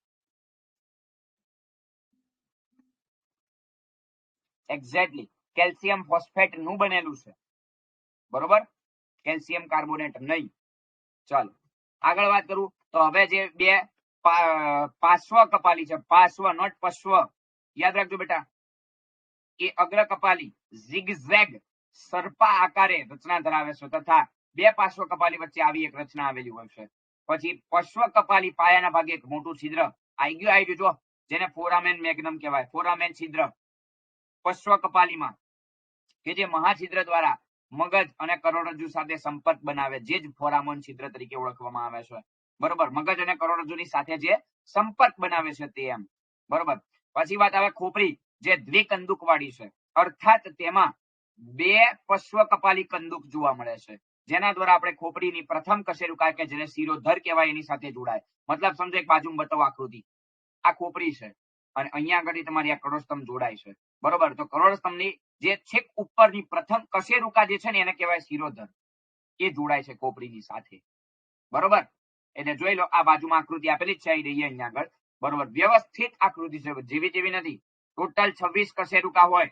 Speaker 1: એક્ઝેક્ટલી કેલ્શિયમ ફોસ્ફેટ નું બનેલું છે. બરોબર, કેલ્શિયમ કાર્બોનેટ નહીં. ચાલો આગળ વાત કરું તો હવે જે બે પાર્શ્વ કપાલી છે, પાર્શ્વ નોટ પશ્વ, યાદ રાખજો બેટા, એ અગ્ર કપાલી ઝિગઝેગ સર્પા આકારે રચના ધરાવે છે, તથા બે પાર્શ્વ કપાલી વચ્ચે આવી એક રચના આવેલી હોય છે. પછી પશ્વ કપાલી પાયાના ભાગે એક મોટું છિદ્ર. આવી ગયું જો, જેને ફોરામેન મેગ્નમ કહેવાય, ફોરામેન છિદ્ર પશ્વ કપાલીમાં, કે જે મહાછિદ્ર દ્વારા મગજ અને કરોડરજ્જુ સાથે સંપર્ક બનાવે, જે જ ફોરામેન છિદ્ર તરીકે ઓળખવામાં આવે છે. બરોબર, મગજ અને કરોડરજ્જુની સાથે જે સંપર્ક બનાવે છે તે એમ. બરોબર. પછી વાત આવે ખોપરી, જે દ્વિકંદુક વાળી છે, અર્થાત તેમાં બે પશ્વ કપાલી કંદુક જોવા મળે છે, જેના દ્વારા આપણે ખોપરીની પ્રથમ કશેરુકા કે જેને શિરોધર કહેવાય એની સાથે જોડાય. મતલબ સમજો, એક બાજુ બતાવો આકૃતિ, આ ખોપરી છે અને અહીંયા આગળ તમારી આ કરોડસ્તંભ જોડાય છે. બરોબર, તો કરોડસ્તંભની જે છેક ઉપરની પ્રથમ કશેરુકા જે છે ને એને કહેવાય શિરોધર, એ જોડાય છે ખોપરીની સાથે. બરોબર, એટલે જોઈ લો, આ બાજુમાં આકૃતિ આપેલી જ છે, અહીંયા આગળ. બરોબર, વ્યવસ્થિત આકૃતિ છે, જેવી તેવી નથી. ટોટલ 26 કશેરુકા હોય,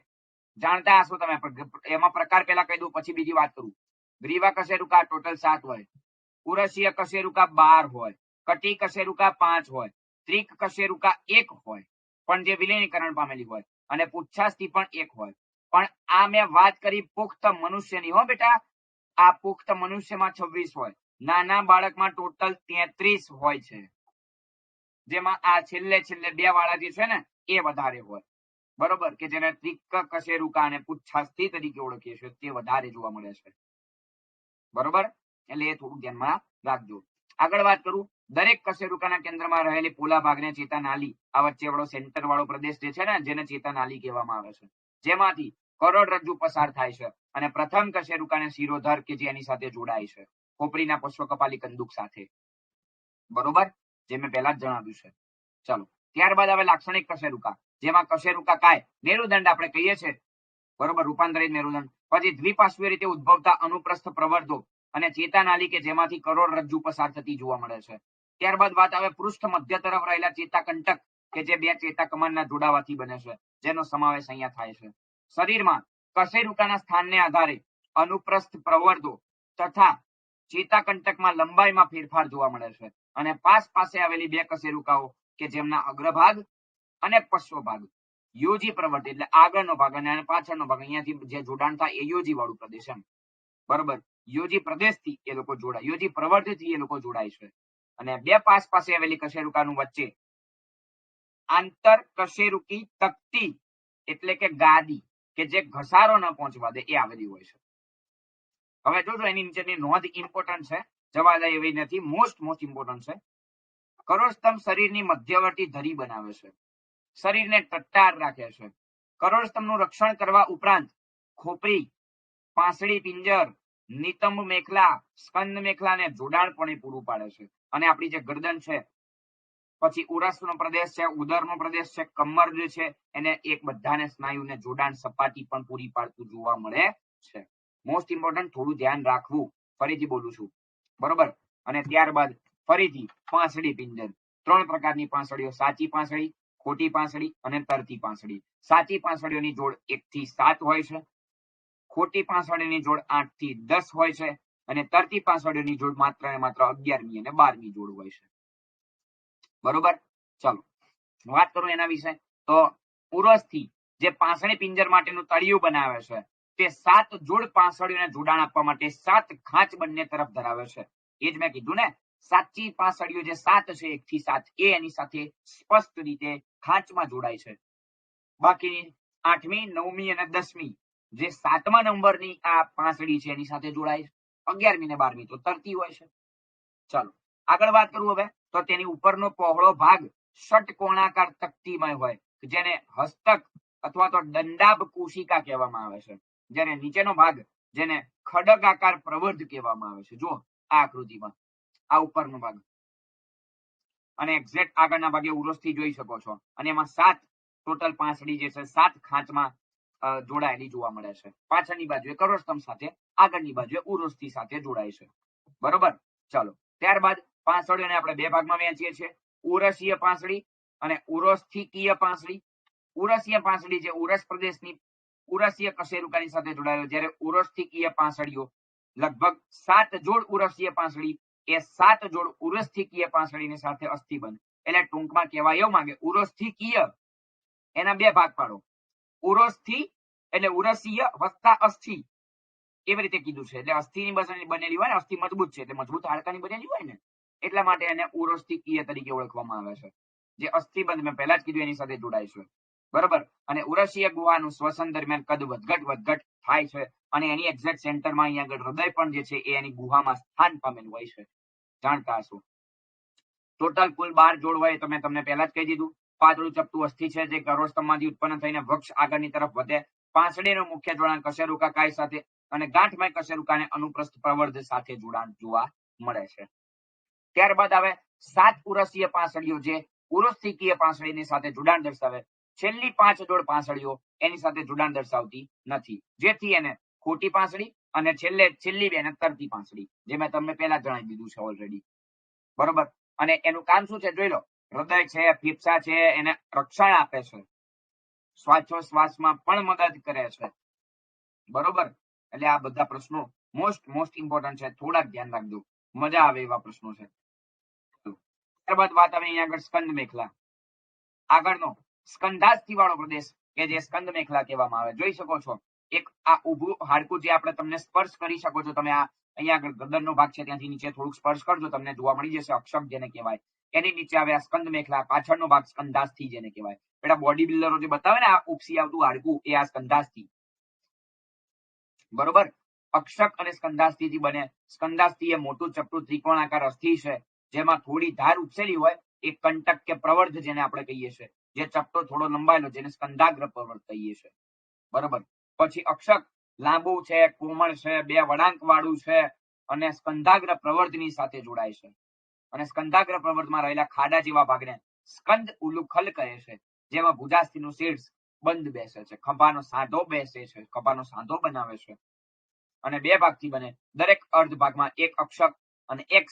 Speaker 1: જાણતા હશો તમે. એમાં પ્રકાર પેલા કહી દઉં, પછી બીજી વાત કરું. ગ્રીવા કશેરુકા ટોટલ 7 હોય, પુરસીય કશેરુકા 12 હોય, કટી કશેરુકા 5 હોય, ત્રિક કશેરુકા 1 હોય, પણ જે વિલીનીકરણ પામેલી હોય, અને પુચ્છાસ્થિ પણ 1 હોય. પણ આ મેં વાત કરી પુખ્ત મનુષ્યની હો બેટા, આ પુખ્ત મનુષ્યમાં 26 હોય, નાના બાળકમાં ટોટલ 33 હોય છે, જેમાં આ છેલ્લે બે વાળા જે છે ને એ વધારે હોય. બરોબર, કે જેને ત્રિક કશેરુકા અને પુચ્છાસ્થિ તરીકે ઓળખીએ છીએ, તે વધારે જોવા મળે છે. બરોબર, એટલે એ થોડું ધ્યાનમાં રાખજો. આગળ વાત કરું, દરેક કશેરુકાના કેન્દ્રમાં રહેલી પોલા ભાગને ચેતાનાલી, આ વચ્ચે વાળો સેન્ટર વાળો પ્રદેશ જે છે ને, જેને ચેતાનાલી કહેવામાં આવે છે, જેમાંથી કરોડરજ્જુ પસાર થાય છે અને પ્રથમ કશેરુકાને શિરોધર કે જે એની સાથે જોડાય છે, ખોપરીના પશ્વ કપાલી કંદુક સાથે. બરોબર, જે મેં પહેલા જ જણાવ્યું છે. ચાલો, ત્યારબાદ હવે લાક્ષણિક કશેરુકા, જેમાં કશેરુકા કાય મેરુદંડ આપણે કહીએ છીએ. બરોબર, રૂપાંતરિત મેરુદંડ. પછી દ્વિપાર્શ્વીય રીતે ઉદ્ભવતા અનુપ્રસ્થ પ્રવર્ધો અને ચેતાનાલી, કે જેમાંથી કરોડરજ્જુ પસાર થતી જોવા મળે છે. ત્યારબાદ વાત આવે પૃષ્ઠ મધ્ય તરફ રહેલા ચેતાકંટક, કે જે બે ચેતાકમાનના જોડાવાથી બને છે, જેનો સમાવેશ અહીંયા થાય છે. શરીરમાં કશેરુકાના સ્થાનને આધારે અનુપ્રસ્થ પ્રવર્ધો તથા ચેતાકંટકમાં લંબાઈમાં ફેરફાર જોવા મળે છે. અને પાસે આવેલી બે કશેરુકાઓ, કે જેમના અગ્રભાગ અને પશ્વ ભાગ યોજી પ્રવર્તે, એટલે આગળનો ભાગ અને પાછળનો ભાગ, અહીંયાથી જે જોડાણ થાય એ યોજી વાળું પ્રદેશ એમ. બરોબર, યોજી પ્રદેશથી એ લોકો જોડાય, યોજી પ્રવર્તથી એ લોકો જોડાય છે. અને બે પાસે આવેલી કશેરુકાનું વચ્ચે આંતર કશેરુકી તકતી, એટલે કે ગાદી, કે જે ઘસારો ન પહોંચવા દે, એ આવેલી હોય છે. હવે જોજો, એની નીચેની નોંધ ઇમ્પોર્ટન્ટ છે, જવા જાય એવી નથી, મોસ્ટ ઇમ્પોર્ટન્ટ છે. કરોડસ્તંભ શરીરની મધ્યવર્તી ધરી બનાવે છે, શરીરને ટટ્ટાર રાખે છે. કરોડસ્તંભનું રક્ષણ કરવા ઉપરાંત ખોપરી, પાંસળી પિંજર, નિતંબ મેખલા, સ્કંદ મેખલાને જોડાણ પણ પૂરું પાડે છે. અને આપણી જે ગરદન છે પછી ઉરસનો પ્રદેશ છે, ઉદરનો પ્રદેશ છે, કમર જે છે એને એક બધાને સ્નાયુને જોડાણ સપાટી પણ પૂરી પાડતું જોવા મળે છે. મોસ્ટ ઇમ્પોર્ટન્ટ, થોડું ધ્યાન રાખવું, ફરીથી બોલું છું, બરોબર. અને ત્યારબાદ ફરીથી પાંસળી પિંજર, 3 પ્રકારની પાંસળીઓ, સાચી પાંસળી, ખોટી પાંસળી અને તરતી પાંસળી. સાચી પાંસળીઓની જોડ 1 થી 7 હોય છે, ખોટી પાંસળીની જોડ 8 થી 10 હોય છે, અને તરતી પાંસળીઓની જોડ માત્ર ને માત્ર 11મી અને 12મી જોડ હોય છે, બરોબર. ચાલો વાત કરું એના વિશે. તો ઉરસથી જે પાંસળી પિંજર માટેનું તળિયું બનાવે છે તે 7 જોડ પાંસળીઓને જોડાણ આપવા માટે 7 ખાંચ બંને તરફ ધરાવે છે. એ જ મેં કીધું ને, સાચી પાંસળીઓ જે 7 છે 1 થી 7 એ એની સાથે સ્પષ્ટ રીતે ખાંચમાં જોડાય છે. બાકીની 8મી, 9મી અને 10મી જે 7મા નંબરની આ પાંસળી છે એની સાથે જોડાય છે. 11મી ને 12મી તો તરતી હોય છે. ચાલો આગળ વાત કરું હવે. તો તેની ઉપરનો પહોળો ભાગ ષટકોણાકાર તકતીમય હોય, જેને હસ્તક અથવા તો દંડાભ કોશિકા કહેવામાં આવે છે. જ્યારે નીચેનો ભાગ જેને ખડગાકાર પ્રવર્ધ કહેવામાં આવે છે. જો આ આકૃતિમાં આ ઉપરનો ભાગ અને એક્ઝેક્ટ આગળના ભાગે ઉરસથી જોઈ શકો છો. અને એમાં 7 ટોટલ પાંસળી જે છે 7 ખાંચમાં જોડાયેલી જોવા મળે છે. પાછળની બાજુએ કરોડસ્તંભ સાથે, આગળની બાજુએ ઉરસથી સાથે જોડાય છે, બરોબર. ચાલો ત્યારબાદ પાંસળીઓને આપણે 2 ભાગમાં વહેંચીએ છીએ, ઉરસીય પાંસળી અને ઉરસ્થિકીય પાંસળી. ઉરસીય પાંસળી જે ઉરસ પ્રદેશની ઉરસીય કશેરુકાની સાથે જોડાયેલો, જ્યારે ઉરસ્થિકીય પાંસળીઓ લગભગ 7 જોડ ઉરસીય પાંસળી એ 7 જોડ ઉરસ્થિકીય પાંસળીની સાથે અસ્થિબંધ. એટલે ટૂંકમાં કહેવાય એવું માંગે, ઉરસ્થિકીય એના 2 ભાગ પાડો, ઉરસ્થિ એટલે ઉરસીય વત્તા અસ્થિ, એવી રીતે કીધું છે. એટલે અસ્થિની બનેલી હોય ને, અસ્થિ મજબૂત છે એટલે મજબૂત હાડકાની બનેલી હોય ને, એટલા માટે એને ઉરસ્થિકીય તરીકે ઓળખવામાં આવે છે. જે અસ્થિબંધ મેં પહેલા જ કીધું એની સાથે જોડાય છે, બરોબર. અને ઉરસીય ગુહાનું શ્વસન દરમિયાન કદ વધઘટ થાય છે, અને એની એક્ઝેક્ટ સેન્ટરમાં અહીંયા આગળ હૃદય પણ જે છે એ એની ગુહામાં સ્થાન પામેલું હોય છે, જાણતા હશો. ટોટલ કુલ 12 જોડ હોય, તમે તમને પહેલા જ કહી દીધું. પાતળું ચપટું અસ્થિ છે જે કરોડસ્તંભમાંથી ઉત્પન્ન થઈને વૃક્ષ આગળની તરફ વધે. પાંસળીનું મુખ્ય જોડાણ કશેરુકા કાય સાથે અને ગાંઠમય કશેરુકાને અનુપ્રસ્થ પ્રવર્ધ સાથે જોડાણ જોવા મળે છે. ત્યારબાદ આવે 7 ઉરસીય પાંસળીઓ જે ઉરસ્થિકીય પાંસળીની સાથે જોડાણ દર્શાવે. છેલ્લી 5 જોડ પાંસળીઓ એની સાથે જોડાણ દર્શાવતી નથી, જેથી એને ખોટી પાંસળી અને છેલ્લી 2 ને તરતી પાંસળી, જે મેં તમને પહેલા જણાવી દીધું છે ઓલરેડી, બરોબર. અને એનું કામ શું છે જોઈ લો. હૃદય છે, ફેફસા છે, એને રક્ષણ આપે છે, શ્વાસોશ્વાસમાં પણ મદદ કરે છે, બરોબર. એટલે આ બધા પ્રશ્નો મોસ્ટ ઇમ્પોર્ટન્ટ છે, થોડાક ધ્યાન રાખજો, મજા આવે એવા પ્રશ્નો છે. ત્યારબાદ વાત આવે અહીંયા આગળ સ્કંદ મેખલા. આગળનો સ્કંધાસ્થિ વાળો પ્રદેશ કે જે સ્કંદ મેખલા કહેવામાં આવે. જોઈ શકો છો એક આ ઊભું હાડકું જે આપણે તમને સ્પર્શ કરી શકો છો, તમે આ અહીંયા આગળ ગરદનનો ભાગ છે ત્યાંથી નીચે થોડુંક સ્પર્શ કરજો, તમને જોવા મળી જશે અક્ષક જેને કહેવાય. એની નીચે આવે આ સ્કંદ મેખલા, પાછળનો ભાગ સ્કંધાસ્થિ જેને કહેવાય. પેલા બોડી બિલ્ડરો જે બતાવે ને આ ઉપસી આવતું હાડકું, એ આ સ્કંધાસ્થિ, બરોબર. અક્ષક અને સ્કંધાસ્થિથી બને. સ્કંધાસ્થિ એ મોટું ચપટું ત્રિકોણાકાર અસ્થિ છે જેમાં થોડી ધાર ઉપસેલી હોય, એક કંટક કે પ્રવર્ધ જેને આપણે કહીએ છીએ, જે ચપટો થોડો લંબાયેલો, જેને સ્કંધાગ્ર પ્રવર્ધ કહીએ છીએ, બરોબર. પછી અક્ષક લાંબુ છે, કોમળ છે, 2 વળાંક વાળું છે અને સ્કંધાગ્ર પ્રવર્ધની સાથે જોડાય છે. અને સ્કંધાગ્ર પ્રવર્ધમાં રહેલા ખાડા જેવા ભાગને સ્કંદ ઉલુખલ કહે છે, જેમાં ભુજાસ્થિનું શીર્ષ બંધ બેસે છે, ખભાનો સાંધો બેસે છે, ખભાનો સાંધો બનાવે છે. અને 2 ભાગથી બને. દરેક અર્ધ ભાગમાં એક અક્ષક અને એક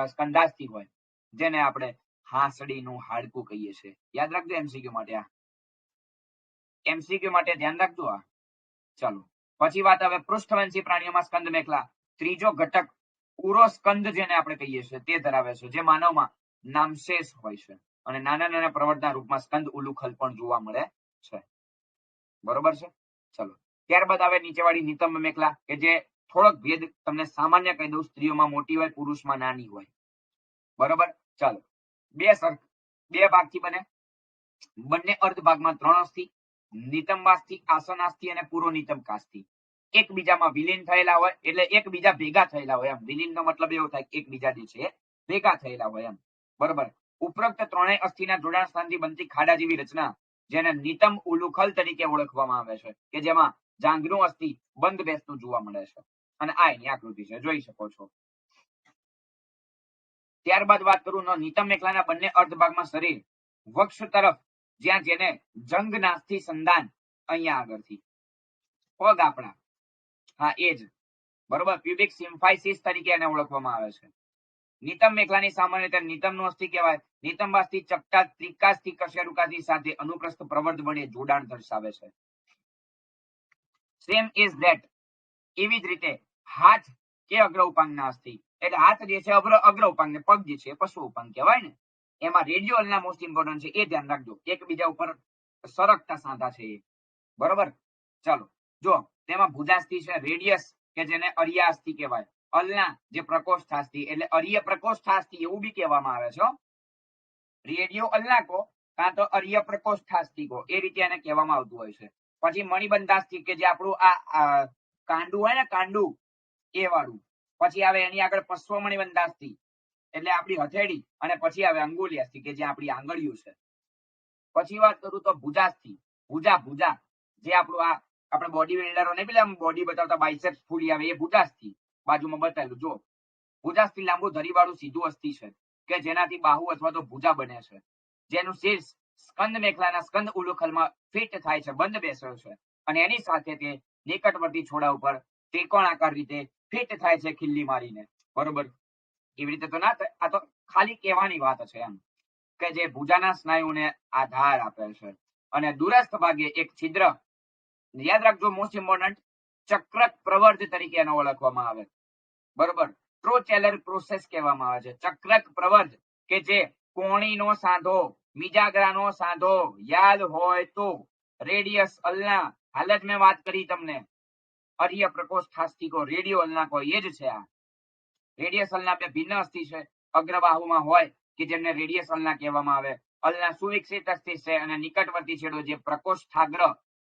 Speaker 1: સ્કંધાસ્થિ હોય, જેને આપણે હાંસડીનું હાડકું કહીએ છીએ. યાદ રાખજો એમસીક્યુ માટે, આ એમસીક્યુ માટે ધ્યાન રાખજો આ. ચાલો પછી વાત આવે પૃષ્ઠવંશી પ્રાણીઓમાં સ્કંદ મેખલા ત્રીજો ઘટક ઉરોસ્કંદ જેને આપણે કહીએ છીએ તે ધરાવે છે, જે માનવમાં નામશેષ હોય છે અને નાના નાના પ્રવર્ધના રૂપમાં સ્કંદ ઉલુખલ પણ જોવા મળે છે, બરોબર છે. ચલો ત્યારબાદ આવે નીચેવાળી નિતંબ મેખલા કે જે થોડોક ભેદ તમને સામાન્ય કહી દઉં, સ્ત્રીઓમાં મોટી હોય, પુરુષમાં નાની હોય, બરોબર. ચાલો 2 ભાગથી બને. બંને અર્ધ ભાગમાં 3 અસ્થિ, નિતંબાસ્થિ, આસનાસ્થિ અને પૂર્વ નિતંબકાસ્થિ એકબીજામાં વિલીન થયેલા હોય, એટલે એકબીજા ભેગા થયેલા હોય એમ. વિલીનનો મતલબ એવો થાય કે એકબીજા જે છે ભેગા થયેલા હોય એમ, બરોબર. ઉપરોક્ત 3 અસ્થિના જોડાણ સ્થાનથી બનતી ખાડા જેવી રચના, જેને નિતંબ ઉલુખલ તરીકે ઓળખવામાં આવે છે, કે જેમાં જાંઘનું અસ્થિ બંધ બેસતું જોવા મળે છે. અને આ એની આકૃતિ છે, જોઈ શકો છો. ત્યારબાદ વાત કરું નિતંબ મેખલાના બંને અર્ધભાગમાં શરીર વક્ષ તરફ, જ્યાં જેને જંગનાસ્થી સંધાન, અહીંયા આગળથી પગ આપણા, હા એ જ બરોબર, પ્યુબિક સિમ્ફાઇસિસ તરીકે એને ઓળખવામાં આવે છે. નિતંબ મેખલાની સામાન્ય રીતે નિતંબનું અસ્થિ કહેવાય. નિતંબાસ્થિ ચપટા ત્રિકાસ્થિ કશેરુકાની સાથે અનુપ્રસ્થ પ્રવર્ધ વડે જોડાણ દર્શાવે છે. સેમ ઇઝ ધેટ, એવી જ રીતે હાથ કે અગ્ર ઉપાંગના અસ્થિ, એટલે હાથ જે છે અગ્ર ઉપાંગ ને પગ જે છે પશુ ઉપાંગ કહેવાય ને, એમાં રેડિયોલના મોસ્ટ ઇમ્પોર્ટન્ટ છે, એ ધ્યાન રાખજો, એકબીજા ઉપર સરકતા સાંધા છે એ, બરોબર. ચાલો જો તેમાં ભુજાસ્થિ છે, રેડિયસ કે જેને અરિયાસ્થિ કહેવાય, અલ્ના જે પ્રકોષ્ઠાસ્થિ એટલે અરિય પ્રકોષ્ઠાસ્થિ એવું બી કહેવામાં આવે છે, રેડિયો અલ્ના કો કાં તો અરિય પ્રકોષ્ઠાસ્થિ કો, એ રીતે એને કહેવામાં આવતું હોય છે. પછી મણિબંધાસ્થિ કે જે આપણું આ કાંડું હોય ને, કાંડું એ વાળું. પછી આવે એની આગળ પશ્વ મણિબંધાસ્થિ એટલે આપણી હથેળી, અને પછી આવે અંગુલિયાસ્થિ કે જે આપણી આંગળીઓ છે. પછી વાત કરું તો ભુજાસ્થિ, ભુજા જે આપણું આ આપણે બોડી બિલ્ડરોને પેલા બોડી બતાવતા બાઇસેપ્સ ફૂલી આવે, એ ભુજાસ્થિ બાજુમાં બતાવેલું જો. ભુજાસ્થિ લાંબુ ધરીવાળું સીધું અસ્થિ છે કે જેનાથી બાહુ અથવા તો ભુજા બને છે, જેનું શીર્ષ સ્કંદ મેખલાના સ્કંદ ઉલુખલમાં ફિટ થાય છે, બંધ બેસે છે, અને એની સાથે તે નિકટવર્તી છોડા ઉપર ત્રિકોણાકાર રીતે ફિટ થાય છે ખીલ્લી મારીને, બરોબર. એવી રીતે તો ના થાય, આ તો ખાલી કહેવાની વાત છે એમ, કે જે ભુજાના સ્નાયુને આધાર આપે છે. અને દૂરસ્થ ભાગે એક છિદ્ર, યાદ રાખજો મોસ્ટ ઇમ્પોર્ટન્ટ, ચક્રક પ્રવર્ધ તરીકે એને ઓળખવામાં આવે, બરોબર. ટ્રોચેલર પ્રોસેસ કહેવામાં આવે છે, ચક્રક પ્રવર્ધ કે જે કોણીનો સાંધો, મિજાગરાનો સાંધો યાદ હોય તો રેડિયસ અલ્ના, હાલ જ મેં વાત કરી તમને, અરિય પ્રકોષ્ઠાસ્થિકો રેડિયો અલ્ના કો એ જ છે. આ રેડિયસ અલ્ના બે ભિન્ન અસ્થિ છે, અગ્રબાહુમાં હોય કે જેમને રેડિયસ અલ્ના કહેવામાં આવે. અલ્ના સુવિકસિત અસ્થિ છે અને નિકટવર્તી છેડો જે પ્રકોષ્ઠાગ્ર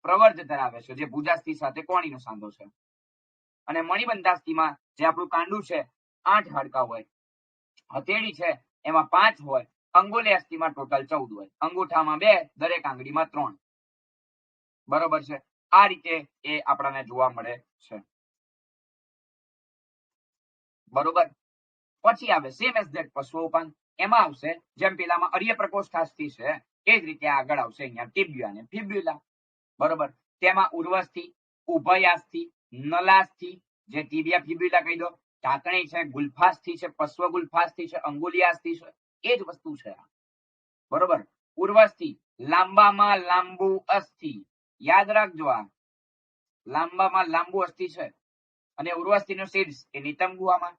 Speaker 1: પ્રવર્ધ ધરાવે છે, જે ભુજાસ્થિ સાથે કોણીનો સાંધો છે. અને મણિબંધાસ્થિમાં જે આપણું કાંડું છે 8 હાડકા હોય, હથેળી છે એમાં 5 હોય, અંગુલી અસ્થિમાં ટોટલ 14 હોય, અંગૂઠામાં 2, દરેક આંગળીમાં 3, બરોબર છે. આ રીતે એ આપણને જોવા મળે છે, બરોબર. પછી આવે સેમ એઝ ધેટ પશ્વ ઉપાંગ, એમાં આવશે જેમ પેલામાં અરિય પ્રકોષ્ઠાસ્થિ છે એ જ રીતે આગળ આવશે અહીંયા ટિબ્યુલા ને ફિબ્યુલા, બરોબર. તેમાં ઉર્વસ્થિ, ઉભયાસ્થિ, નલાસ્થિ, જે ટિબિયા ફિબ્યુલા કહી દો, ઢાંકણી છે, ગુલ્ફાસ્થિ છે, પશ્વ ગુલ્ફાસ્થિ છે, અંગુલિયાસ્થિ છે, એ જ વસ્તુ છે, બરોબર. ઉર્વસ્થિ લાંબામાં લાંબુ અસ્થિ, યાદ રાખજો, આ લાંબામાં લાંબુ અસ્થિ છે, અને ઉર્વસ્થિનું શીર્ષ એ નિતંબ ગુહામાં,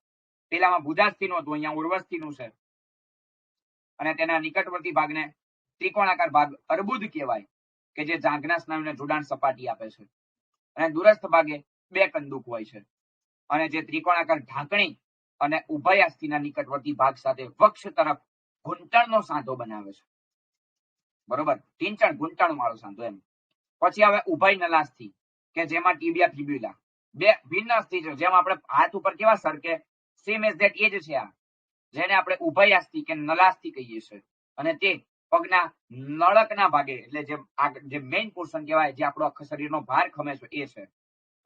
Speaker 1: પેલામાં ભુજાસ્થિનું હતું, અહીંયા ઉર્વસ્થિનું છે, અને તેના નિકટવર્તી ભાગને ત્રિકોણાકાર ભાગ અર્બુદ કહેવાય કે જે જાંઘના સ્નાયુને જોડાણ સપાટી આપે છે. અને દૂરસ્થ ભાગે 2 કંદુક હોય છે, અને જે ત્રિકોણાકાર ઢાંકણી અને ઉભયાસ્થિના નિકટવર્તી ભાગ સાથે વક્ષ તરફ ઘૂંટણનો સાંધો બનાવે છે, બરોબર. ટીંચણ ઘૂંટણ વાળો સાંધો એમ. પછી આવે ઉભય નલાસ્થિ કે જેમાં ટિબિયા ફિબ્યુલા, 2 ભિન્ન અસ્થિ છે, જેમ આપણે હાથ ઉપર કેવા સરકે, સેમ એઝ ધેટ એ જ છે આ, જેને આપણે ઉભયાસ્થિ કે નલાસ્થિ કહીએ છીએ. અને તે પગના નળકના ભાગે, એટલે જે મેઇન પોર્શન કહેવાય, જે આપણો આખા શરીરનો ભાર ખમે છે એ છે.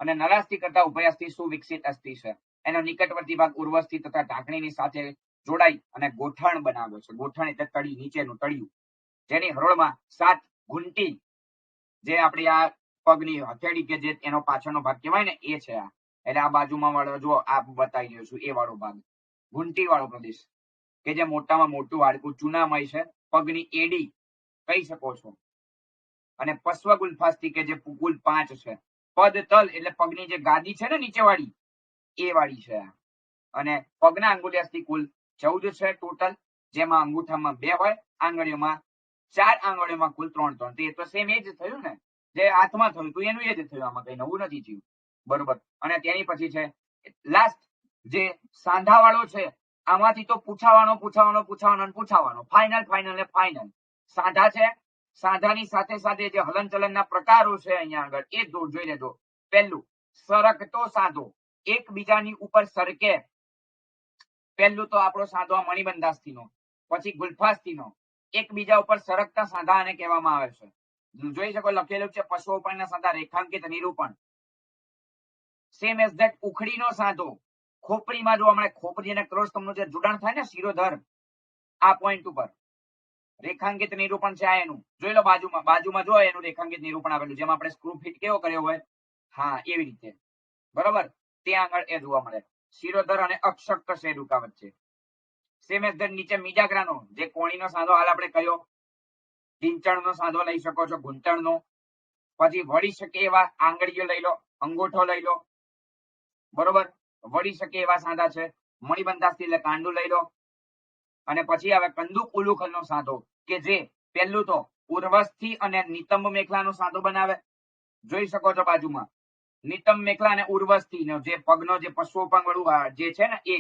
Speaker 1: અને નલાસ્થિ કરતા ઉભયાસ્થિ સુવિકસિત અસ્થિ છે, એનો નિકટવર્તી ભાગ ઉર્વસ્થિ તથા ઢાંકણીની સાથે જોડાઈ અને ગોઠણ બનાવે છે. ગોઠણ એટલે તળી, નીચેનું તળિયું, જેની હરોળમાં 7 ઘૂંટી, જે આપણી આ પગની હથેળી કે જે એનો પાછળનો ભાગ કહેવાય ને એ છે આ. એટલે આ બાજુમાં વાળો જો આ બતાવી રહ્યો છું, એ વાળો ભાગ ઘૂંટી વાળો પ્રદેશ, કે જે મોટામાં મોટું હાડકું ચૂનામય છે, પગની એડી કહી શકો છો. અને પશ્વ ગુલ્ફાસ્થિ કે જે કુલ 5 છે, પદ તલ એટલે પગની જે ગાદી છે ને નીચે વાળી, એ વાળી છે. અને પગના અંગુલિયાસ્થિ કુલ 14 છે ટોટલ, જેમાં અંગૂઠામાં 2 હોય, આંગળીઓમાં 4 આંગળીઓમાં કુલ 3. એ તો સેમ એ જ થયું ને, જે હાથમાં થયું હતું એનું એ જ થયું, આમાં કઈ નવું નથી થયું, બરોબર. અને તેની પછી છે લાસ્ટ જે સાંધા વાળો છે, આમાંથી તો પૂછાવાનો ફાઇનલ સાંધા છે. સાંધાની સાથે સાથે જે હલન ચલનના પ્રકારો છે અહીંયા આગળ એ જોઈ લેજો. પહેલું સરકતો સાંધો, એકબીજાની ઉપર સરકે, પહેલું તો આપણો સાંધો મણિબંધાસ્થિનો, પછી ગુલ્ફાસ્થિનો, એકબીજા ઉપર સરકતા સાંધા આને કહેવામાં આવે છે. જોઈ શકો લખેલું છે પશ્વ ઉપાંગના સાંધા રેખાંકિત નિરૂપણ. સેમ એઝ ધેટ ઉખડીનો સાંધો, ખોપરીમાં જોવા મળે, ખોપરી અને ક્રોસ્તંભનું જે જોડાણ થાય ને શિરોધર, આ પોઈન્ટ ઉપર રેખાંકિત નિરૂપણ છે આ એનું. જોઈ લો બાજુમાં જો એનું રેખાંકિત નિરૂપણ આવેલું, જેમાં આપણે સ્ક્રૂ ફિટ કેવો કર્યો હોય, હા એવી રીતે, બરોબર. ત્યાં આગળ એ જોવા મળે શિરોધર અને અક્ષક શેરુકા વચ્ચે. સેમ એઝ ધેટ નીચે મિજાગ્રાનો જે કોણીનો સાંધો હાલ આપણે કયો, ઢીંચણનો સાંધો લઈ શકો છો, ઘૂંટણનો. પછી વળી શકે એવા આંગળીઓ લઈ લો, અંગૂઠો લઈ લો, બરોબર. વળી શકે એવા સાંધા છે. મણિબંધાસ્થી એટલે કાંડું લઈ લો. અને પછી આવે કંદુક ઉલુખલનો સાંધો, કે જે પહેલું તો ઉર્વસ્થિ અને નિતંબ મેખલાનો સાંધો બનાવે. જોઈ શકો છો બાજુમાં નિતંબ મેખલા અને ઉર્વસ્થિ જે પગનો જે પશ્ચોપંગ વાળું જે છે ને એ,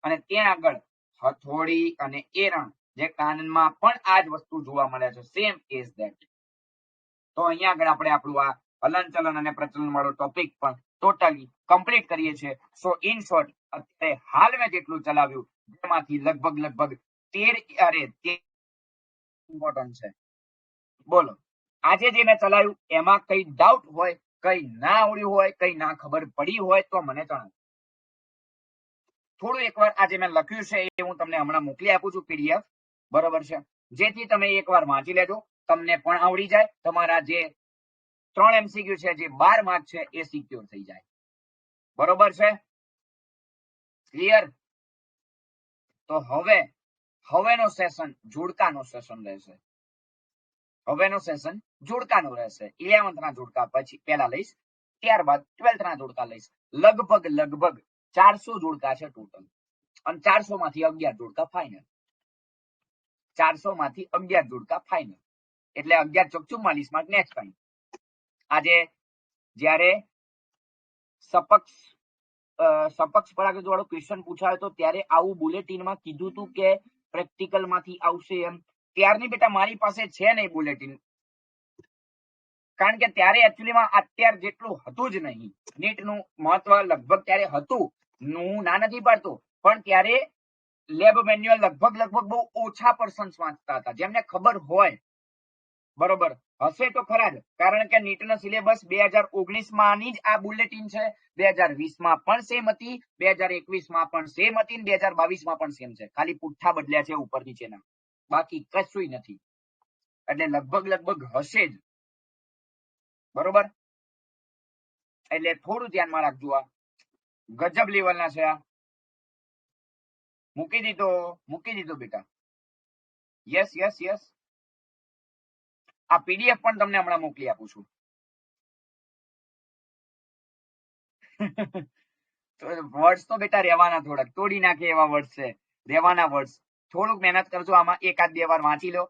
Speaker 1: અને ત્યાં આગળ હથોડી અને એરણ, જે કાનમાં પણ આ જ વસ્તુ જોવા મળે છે. Same is that. તો અહીંયા આગળ આપણે આપણું આ હલનચલન અને પ્રચલન વાળો ટોપિક પણ ટોટલી કમ્પ્લીટ કરીએ છીએ. સો ઇન શોર્ટ અત્યારે હાલ મેં જેટલું ચલાવ્યું જેમાંથી લગભગ 13 ઇમ્પોર્ટન્ટ છે. બોલો આજે જે મેં ચલાવ્યું એમાં કઈ ડાઉટ હોય, કઈ ના આવડ્યું હોય, કઈ ના ખબર પડી હોય તો મને જણાવો. થોડું એકવાર આજે મેં લખ્યું છે એ હું તમને હમણાં મોકલી આપું છું પીડીએફ, બરોબર છે, જેથી તમે એકવાર વાંચી લેજો, તમને પણ આવડી જાય. તમારા જે 3 MCQ છે, જે 12 માર્ક છે એ સિક્યોર થઈ જાય, બરોબર છે, ક્લિયર. તો હવેનો સેશન જોડકાનો સેશન રહેશે. હવેનો સેશન જોડકાનો રહેશે. 11th ના જોડકા પછી પહેલા લઈશ, ત્યારબાદ 12th ના જોડકા લઈશ. લગભગ 400 જોડકા છે ટોટલ, અને 400 માંથી 11 જોડકા ફાઇનલ. 400 માંથી 11 જોડકા ફાઇનલ, એટલે 11 ચોક 44 માર્ક નેક્સ્ટ ટાઈમ. આજે જ્યારે સપક્ષ પરાગત વાળો ક્વેશ્ચન પૂછાયો હતો ત્યારે આવું બુલેટિનમાં કીધું હતું કે પ્રેક્ટિકલ માંથી આવશે એમ. ત્યારની બેટા મારી પાસે છે નહીં બુલેટિન, કારણ કે ત્યારે એકચ્યુઅલીમાં અત્યાર જેટલું હતું જ નહીં. નીટનું મહત્વ લગભગ ત્યારે હતું, હું ના નથી પાડતો, પણ ત્યારે લેબ મેન્યુઅલ લગભગ બહુ ઓછા પર્સન્સ વાંચતા હતા, જેમને ખબર હોય, બરોબર હશે તો ખરા જ, કારણ કે નીટનો સિલેબસ 2019 માંની જ આ બુલેટિન છે. 2020 માં પણ સેમ હતી, 2021 માં પણ સેમ હતી, 2022 માં પણ સેમ છે. ખાલી પુઠ્ઠા બદલ્યા છે ઉપર નીચેના, બાકી કશું નથી. એટલે લગભગ હશે જ, બરોબર. એટલે થોડું ધ્યાનમાં રાખજો. આ ગજબ લેવલના છે. આ મૂકી દીધો બેટા. યસ. આ પીડીએફ પણ તમને હમણાં મોકલી આપું છું. વર્ડ્સ તો બેટા રહેવાના, થોડાક તોડી નાખે એવા વર્ડ્સ છે, રહેવાના વર્ડ્સ. થોડુંક મહેનત કરજો આમાં, 1-2 વાર વાંચી લો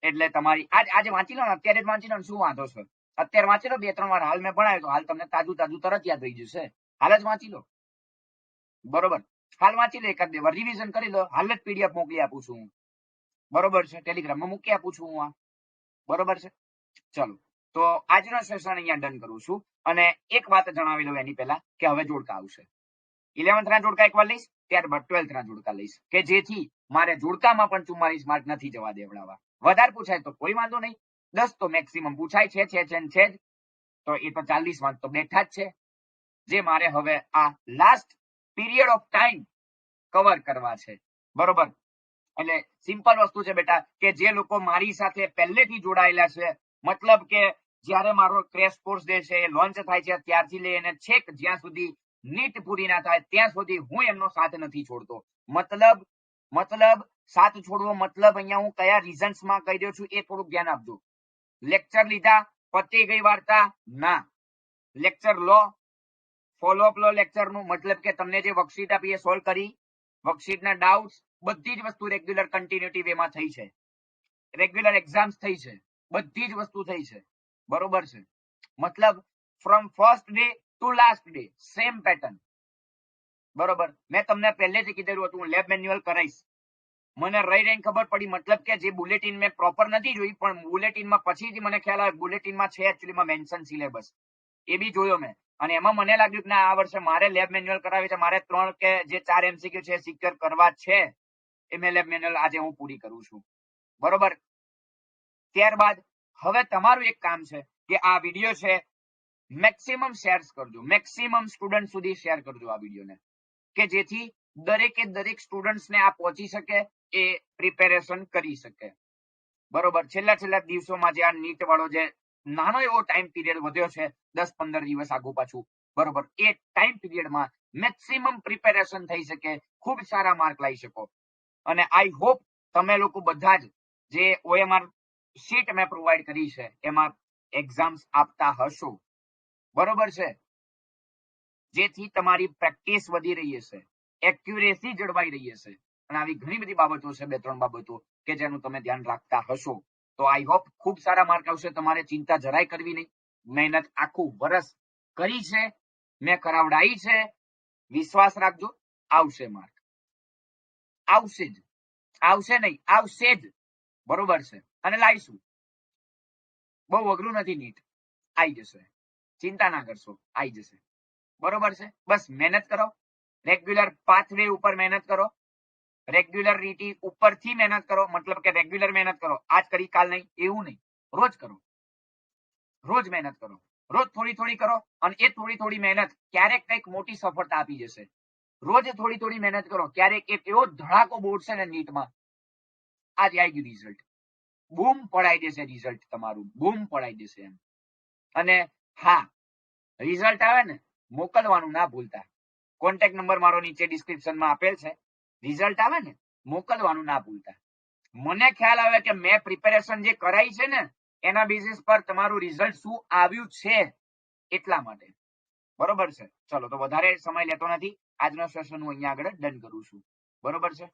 Speaker 1: એટલે તમારી આજે વાંચી લો ને, અત્યારે જ વાંચી લો ને, શું વાંધો છે? અત્યારે વાંચી લો 2-3 વાર. હાલ મેં ભણાવ્યું તો હાલ તમને તાજું તરત યાદ રહી જશે. હાલ જ વાંચી લો, બરોબર. હાલ વાંચી લો, 1-2 વાર રિવિઝન કરી લો. હાલ જ પીડીએફ મોકલી આપું છું હું, બરોબર છે, ટેલિગ્રામમાં મૂકી આપું છું હું આ, બરોબર છે. ચલો, તો આજનો સેશન અહીંયા ડન કરું છું. અને એક વાત જણાવી દઉં એની પહેલા કે હવે જોડકા આવશે. 11th ના જોડકા એકવાર લઈશ, ત્યારબાદ 12th ના જોડકા લઈશ, કે જેથી મારે જોડકામાં પણ 44 માર્ક નથી જવા દેવડાવવા. વધારે પૂછાય તો કોઈ વાંધો નહીં, 10 તો મેક્સિમમ પૂછાય છે જ, તો એ તો 40 માર્ક તો બેઠા જ છે, જે મારે હવે આ last period of time cover કરવા છે, બરોબર. એટલે સિમ્પલ વસ્તુ છે બેટા, કે જે લોકો મારી સાથે પહેલેથી જોડાયેલા છે, મતલબ કે જ્યારે મારો ક્રેશ કોર્સ જે છે એ લોન્ચ થાય છે ત્યારથી લઈને છેક જ્યાં સુધી નીટ પૂરી ના થાય ત્યાં સુધી હું એમનો સાથ નથી છોડતો. મતલબ સાથ છોડવો મતલબ અહીંયા હું કયા રીઝન્સમાં કહી રહ્યો છું એ થોડુંક ધ્યાન આપજો. લેક્ચર લીધા પતી ગઈ વાર્તા ના, લેક્ચર લો, ફોલોઅપ લો લેક્ચરનું, મતલબ કે તમને જે વર્કશીટ આપી એ સોલ્વ કરી, વર્કશીટના ડાઉટ્સ બધી જ વસ્તુ રેગ્યુલર કન્ટિન્યુટી વેમાં થઈ છે, રેગ્યુલર એક્ઝામ્સ થઈ છે, બધી જ વસ્તુ થઈ છે, બરોબર છે. મતલબ from first day to last day same pattern, બરોબર. મેં તમને પહેલેથી કીધેલું હતું હું લેબ મેન્યુઅલ કરાઈશ. મને રહીને ખબર પડી, મતલબ કે જે બુલેટિન મેં પ્રોપર નથી જોઈ, પણ બુલેટિનમાં પછીથી મને ખ્યાલ આવે બુલેટિનમાં છે એકચ્યુઅલીમાં મેન્શન સિલેબસ, એ બી જોયો મેં. અને એમાં મને લાગ્યું કે આ વર્ષે મારે લેબ મેન્યુઅલ કરાવી છે, મારે 3 કે જે 4 MCQ છે સિક્યોર કરવા છે, એ મેં લેબ મેન્યુઅલ આજે હું પૂરી કરું છું, બરોબર. ત્યારબાદ હવે તમારું એક કામ છે કે આ વિડીયો છે મેક્સિમમ શેર કરજો, મેક્સિમમ સ્ટુડન્ટ સુધી શેર કરજો આ વિડીયોને, કે જેથી દરેકે દરેક સ્ટુડન્ટ્સને આ પહોંચી શકે, એ પ્રિપેરેશન કરી શકે. બરોબર. છેલ્લા દિવસોમાં જે આ નીટ વાળો જે નાનો એવો ટાઈમ પીરિયડ વધ્યો છે, 10-15 દિવસ આગુ પાછું, બરોબર, એ ટાઈમ પીરિયડમાં મેક્સિમમ પ્રિપેરેશન થઈ શકે, ખૂબ સારા માર્ક લાવી શકો. અને આઈ હોપ તમે લોકો બધા જ જે OMR શીટ મેં પ્રોવાઈડ કરી છે એમાં એક્ઝામ્સ આપતા હશો. બરોબર છે. જેથી તમારી પ્રેક્ટિસ વધી રહી હશે, એક્યુરેસી જળવાઈ રહી હશે. અને આવી ઘણી બધી બાબતો છે, 2-3 બાબતો કે જેનું તમે ધ્યાન રાખતા હશો. તો આઈ હોપ ખૂબ સારા માર્ક આવશે. તમારે ચિંતા જરાય કરવી નહીં. મહેનત આખું વર્ષ કરી છે, મેં કરાવડાવી છે. વિશ્વાસ રાખજો, આવશે માર્ક. આવશે જ. આવશે નહીં, આવશે જ. બરોબર છે. અને લાવીશું. બહુ અઘરું નથી નીટ. આવી જશે. ચિંતા ના કરશો, આવી જશે. બરોબર છે. બસ મહેનત કરો, રેગ્યુલર પાથવે ઉપર મહેનત કરો, રેગ્યુલરિટી ઉપરથી મહેનત કરો. મતલબ કે રેગ્યુલર મહેનત કરો, આજ કરી કાલ નહીં, એવું નહીં. રોજ કરો, રોજ મહેનત કરો, રોજ થોડી થોડી કરો. અને એ થોડી થોડી મહેનત ક્યારેક કંઈક મોટી સફળતા આપી જશે. રોજ થોડી થોડી મહેનત કરો, ક્યારેક એક એવો ધડાકો બોલશે ને નીટમાં, આજે આવી ગયું રિઝલ્ટ, બૂમ પડાઈ દેશે રિઝલ્ટ તમારું, બૂમ પડાઈ દેશે એમ. અને હા, રિઝલ્ટ આવે ને મોકલવાનું ના ભૂલતા. કોન્ટેક્ટ નંબર મારો નીચે ડિસ્ક્રિપ્શનમાં આપેલ છે. રિઝલ્ટ આવે ને મોકલવાનું ના ભૂલતા. મને ખ્યાલ આવે કે મેં પ્રિપેરેશન જે કરાઈ છે ને એના બેઝિસ પર તમારું રિઝલ્ટ શું આવ્યું છે, એટલા માટે. બરોબર છે. ચલો, તો વધારે સમય લેતો નથી. આજનો સેશન હું અહીંયા આગળ ડન કરું છું. બરોબર છે.